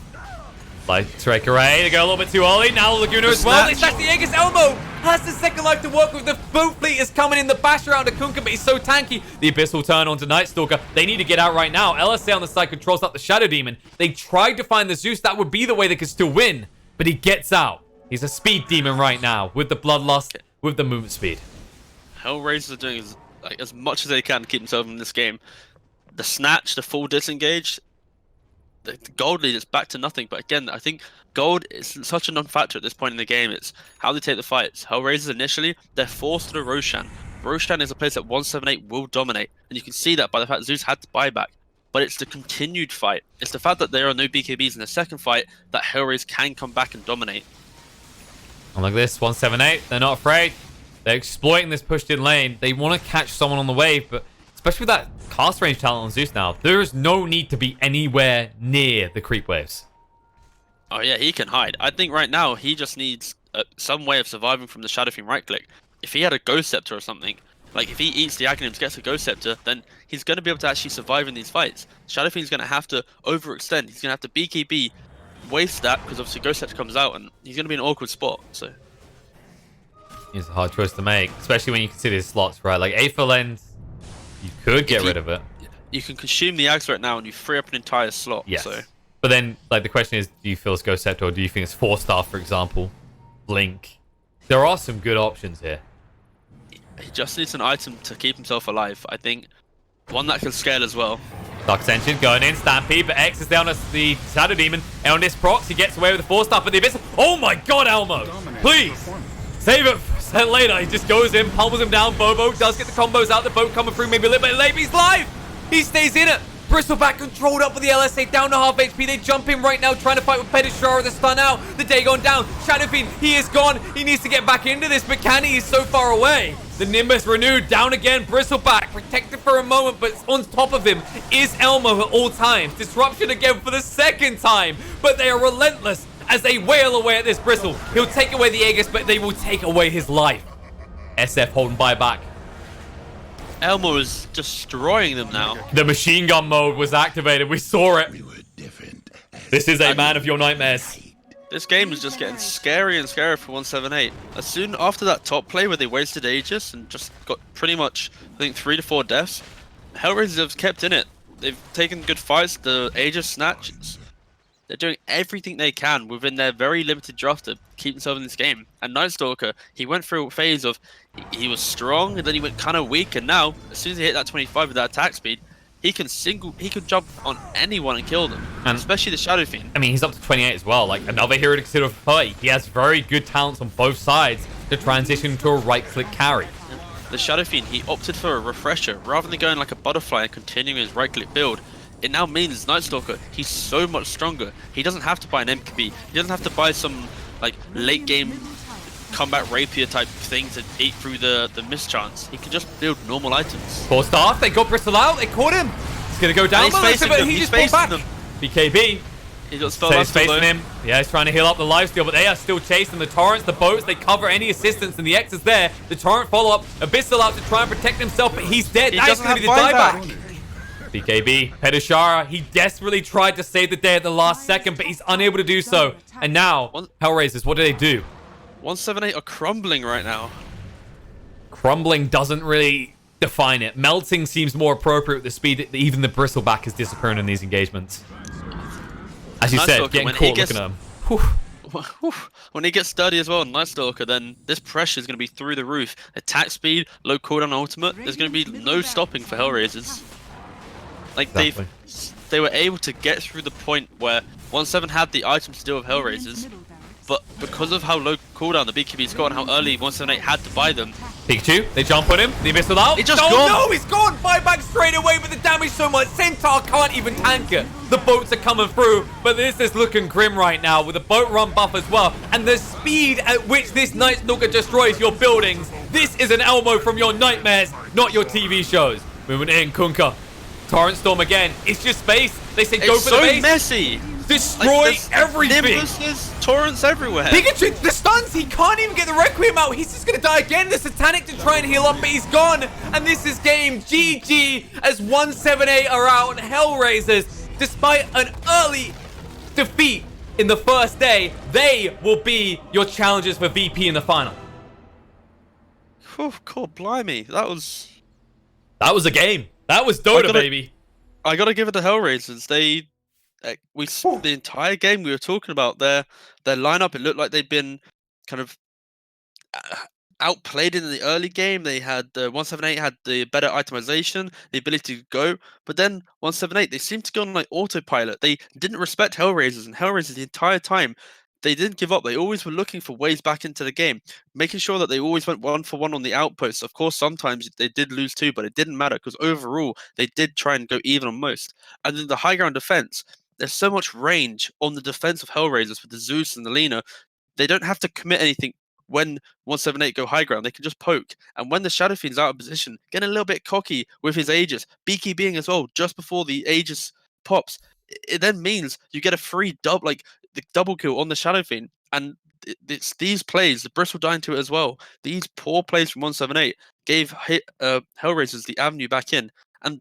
Light Strike Array. They go a little bit too early. Now Laguna as well. They stack the Aegis. Elmo has the second life to work with. The boat fleet is coming in. The bash around to Kunkka, but he's so tanky. The Abyss will turn onto Night Stalker. They need to get out right now. LSA on the side controls up the Shadow Demon. They tried to find the Zeus. That would be the way they could still win. But he gets out. He's a speed demon right now. With the Bloodlust. With the movement speed. HellRaisers are doing as much as they can to keep themselves in this game. The Snatch, the full disengage. The gold lead is back to nothing, but again, I think gold is such a non-factor at this point in the game. It's how they take the fights. HellRaisers initially, they're forced to the Roshan. Roshan is a place that 178 will dominate, and you can see that by the fact Zeus had to buy back. But it's the continued fight. It's the fact that there are no BKBs in the second fight that HellRaisers can come back and dominate. And like this, 178, they're not afraid. They're exploiting this pushed-in lane. They want to catch someone on the wave, but especially with that cast range talent on Zeus now, there is no need to be anywhere near the creep waves. Oh yeah, he can hide. I think right now he just needs some way of surviving from the Shadow Fiend right click. If he had a Ghost Scepter or something, like if he eats the Aghanims, gets a Ghost Scepter, then he's going to be able to actually survive in these fights. Shadow Fiend's going to have to overextend. He's going to have to BKB, waste that, because obviously Ghost Scepter comes out, and he's going to be in an awkward spot. So It's a hard choice to make, especially when you consider his slots, right? Like Aether Lens, you could get rid of it. You can consume the Ags right now, and you free up an entire slot. Yes. So. But then, like, the question is, do you feel it's Ghost Scepter, or do you think it's 4-star, for example? Blink. There are some good options here. He just needs an item to keep himself alive. I think one that can scale as well. Dark Ascension going in, Stampede, but X is down as the Shadow Demon. And on this procs, he gets away with the 4-star, but the Abyss... Oh my god, Elmo! Please! Save it for later. He just goes in, pummels him down. Bobo does get the combos out. The boat coming through maybe a little bit late, but he's live! He stays in it. Bristleback controlled up with the LSA down to half HP. They jump in right now, trying to fight with Pedishara. The stun out. The day gone down. Shadow Fiend, he is gone. He needs to get back into this, but can he? He's so far away. The Nimbus renewed, down again. Bristleback protected for a moment, but on top of him is Elmo at all times. Disruption again for the second time, but they are relentless as they wail away at this Bristle. He'll take away the Aegis, but they will take away his life. SF holding buyback. Elmo is destroying them now. The machine gun mode was activated. We saw it. This is a man of your nightmares. This game is just getting scary and scary for 178. As soon after that top play where they wasted Aegis and just got pretty much, I think, 3 to 4 deaths, HellRaisers have kept in it. They've taken good fights. The Aegis snatches. They're doing everything they can within their very limited draft to keep themselves in this game. And Night Stalker, he went through a phase of he was strong, and then he went kind of weak, and now as soon as he hit that 25 with that attack speed, he can jump on anyone and kill them, And especially the Shadow Fiend. I mean, he's up to 28 as well. Like, another hero to consider for 30. He has very good talents on both sides to transition to a right-click carry. The Shadow Fiend, he opted for a refresher rather than going like a butterfly and continuing his right-click build. It now means Night Stalker, he's so much stronger. He doesn't have to buy an MKB. He doesn't have to buy some like late game combat rapier type thing to eat through the mischance. He can just build normal items. Four staff, they got Bristle out, they caught him. He's gonna go down, And he's facing but them, he he's just pulled back. facing them. BKB. He got spell So he's master facing though. him. Yeah, he's trying to heal up the lifesteal, but they are still chasing the torrents, the boats. They cover any assistance, and the X is there. The torrent follow up. Abyssal out to try and protect himself, but he's dead. He That's doesn't going to be the have dieback. buyback. BKB, Pedishara, he desperately tried to save the day at the last second, but he's unable to do so. And now, HellRaisers, what do they do? 178 are crumbling right now. Crumbling doesn't really define it. Melting seems more appropriate with the speed that even the bristleback is disappearing in these engagements. As you Night said, Stalker, getting when caught he gets- looking at him. Whew. When he gets sturdy as well, Night Stalker, then this pressure is going to be through the roof. Attack speed, low cooldown ultimate, there's going to be no stopping for HellRaisers. Like Exactly. they were able to get through the point where 1-7 had the items to deal with HellRaisers, but because of how low cooldown the BKB's got and how early 178 had to buy them, Pikachu, they jump on him. The Abyssal out. He just oh gone. no, he's gone. Buyback straight away, but the damage so much. Centaur can't even tank it. The boats are coming through, but this is looking grim right now with a boat run buff as well. And the speed at which this Night Stalker destroys your buildings. This is an Elmo from your nightmares, not your TV shows. Moving in, Kunkka. Torrent Storm again. It's just space. They say go it's for so the base. messy. Destroy there's everything. Nimbuses, torrents everywhere. Pikachu, the stuns, he can't even get the Requiem out. He's just going to die again. The Satanic to try and heal up, but he's gone. And this is game GG as 178 are out on HellRaisers. Despite an early defeat in the first day, they will be your challengers for VP in the final. Oh, God, blimey. That was... That was a game. That was Dota, baby. I gotta give it to HellRaisers. The entire game we were talking about their lineup. It looked like they'd been kind of outplayed in the early game. They had 178 had the better itemization, the ability to go, but then 178 they seemed to go on like autopilot. They didn't respect HellRaisers, and HellRaisers the entire time they didn't give up. They always were looking for ways back into the game, making sure that they always went 1-for-1 on the outposts. Of course, sometimes they did lose too, but it didn't matter because overall they did try and go even on most. And then the high ground defense, there's so much range on the defense of HellRaisers with the Zeus and the Lena. They don't have to commit anything when 178 go high ground. They can just poke. And when the Shadow Fiend's out of position, getting a little bit cocky with his Aegis, Beaky being as well, just before the Aegis pops, it then means you get a free the double kill on the Shadow Fiend. And it's these plays, the Bristle dying to it as well. These poor plays from 178 gave HellRaisers the avenue back in. And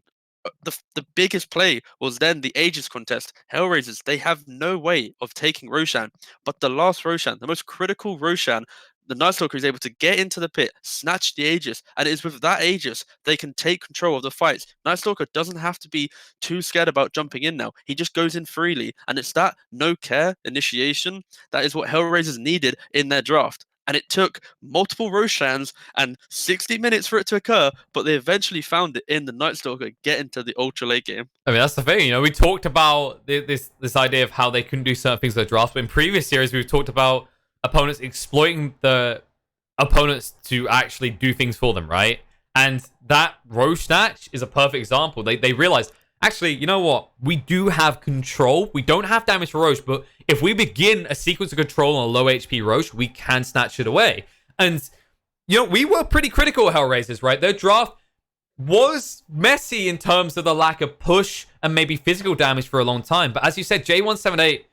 the biggest play was then the Aegis contest. HellRaisers, they have no way of taking Roshan, but the last Roshan, the most critical Roshan, the Night Stalker is able to get into the pit, snatch the Aegis, and it is with that Aegis they can take control of the fights. Night Stalker doesn't have to be too scared about jumping in now. He just goes in freely, and it's that no care initiation that is what HellRaisers needed in their draft. And it took multiple Roshans and 60 minutes for it to occur, but they eventually found it in the Night Stalker get into the ultra late game. I mean, that's the thing. You know, we talked about this idea of how they couldn't do certain things in the draft, but in previous series, we've talked about opponents exploiting the opponents to actually do things for them, right? And that Roche snatch is a perfect example. They realized, actually, you know what? We do have control. We don't have damage for Roche, but if we begin a sequence of control on a low HP Roche, we can snatch it away. And, you know, we were pretty critical of HellRaisers, right? Their draft was messy in terms of the lack of push and maybe physical damage for a long time. But as you said, J178,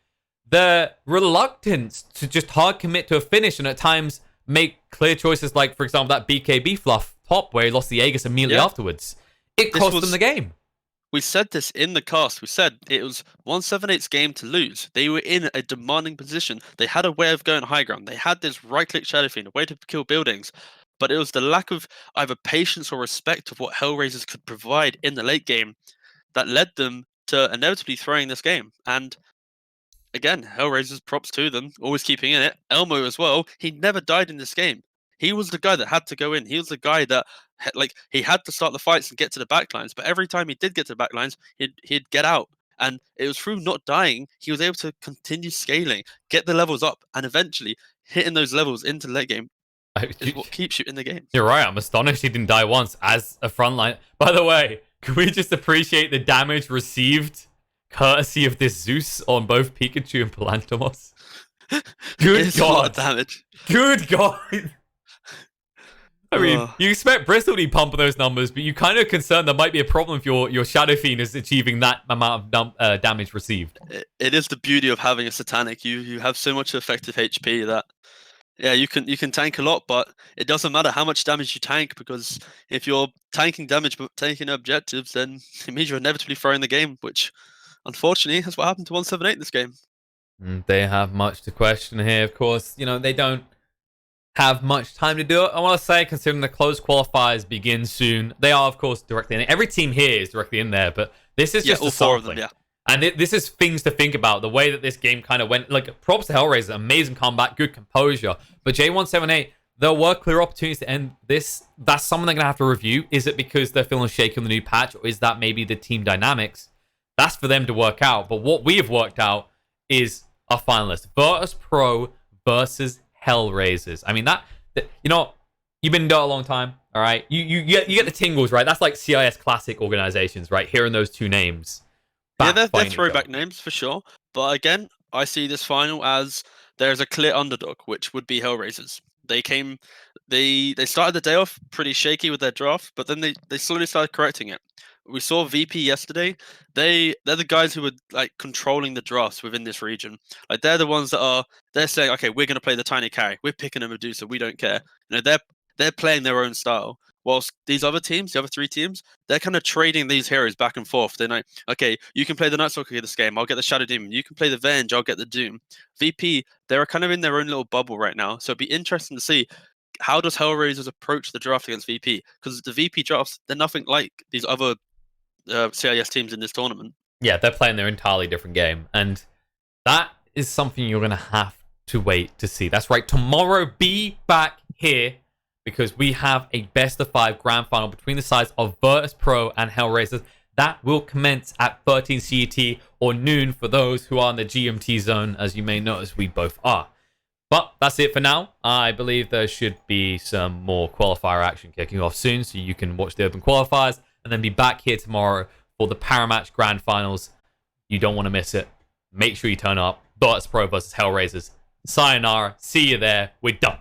the reluctance to just hard commit to a finish and at times make clear choices like, for example, that BKB fluff top where he lost the Aegis immediately afterwards. It cost them the game. We said this in the cast. We said it was 178's game to lose. They were in a demanding position. They had a way of going high ground. They had this right-click Shadow Fiend, a way to kill buildings. But it was the lack of either patience or respect of what HellRaisers could provide in the late game that led them to inevitably throwing this game. And again, HellRaisers, props to them, always keeping in it. Elmo as well, he never died in this game. he was the guy that had to go in. He was the guy that like he had to start the fights and get to the backlines. But every time he did get to the backlines, he'd get out. And it was through not dying, he was able to continue scaling, get the levels up, and eventually hitting those levels into the late game is what keeps you in the game. You're right. I'm astonished he didn't die once as a frontline. By the way, can we just appreciate the damage received courtesy of this Zeus on both Pikachu and Palantomos? Good It's a lot of God. damage. Good God. I mean, you expect Bristol to pump those numbers, but you kind of concerned there might be a problem if your Shadow Fiend is achieving that amount of damage received. It is the beauty of having a Satanic. You have so much effective HP that you can tank a lot, but it doesn't matter how much damage you tank, because if you're tanking damage but taking objectives, then it means you're inevitably throwing the game, which unfortunately is what happened to 178 this game. They have much to question here, of course. You know, they don't have much time to do it. I want to say, considering the closed qualifiers begin soon, they are, of course, directly in it. Every team here is directly in there, but this is just all a four of sampling. them, And this is things to think about. The way that this game kind of went, like, props to HellRaisers, amazing combat, good composure. But J178, there were clear opportunities to end this. That's something they're going to have to review. Is it because they're feeling shaky on the new patch, or is that maybe the team dynamics? That's for them to work out. But what we have worked out is a finalist. Virtus Pro versus HellRaisers. I mean, that you know, you've been in Dota a long time, all right? You get the tingles, right? That's like CIS classic organizations, right? Hearing those two names. Yeah, they're throwback names for sure. But again, I see this final as there's a clear underdog, which would be HellRaisers. They started the day off pretty shaky with their draft, but then they slowly started correcting it. We saw VP yesterday. They're the guys who were like controlling the drafts within this region. Like they're the ones that they're saying, okay, we're gonna play the tiny carry. We're picking a Medusa. We don't care. You know, they're playing their own style. Whilst these other teams, the other three teams, they're kind of trading these heroes back and forth. They're like, okay, you can play the Night Stalker this game. I'll get the Shadow Demon. You can play the Venge. I'll get the Doom. VP, they're kind of in their own little bubble right now. So it'd be interesting to see how does HellRaisers approach the draft against VP, because the VP drafts, they're nothing like these other CIS teams in this tournament. Yeah, they're playing their entirely different game, and that is something you're going to have to wait to see. That's right. Tomorrow, be back here, because we have a best-of-5 grand final between the sides of Virtus Pro and HellRaisers. That will commence at 13 CET or noon for those who are in the GMT zone, as you may notice we both are. But that's it for now. I believe there should be some more qualifier action kicking off soon, so you can watch the open qualifiers and then be back here tomorrow for the Parimatch grand finals. You don't want to miss it. Make sure you turn up. Virtus Pro versus HellRaisers. Sayonara. See you there. We're done.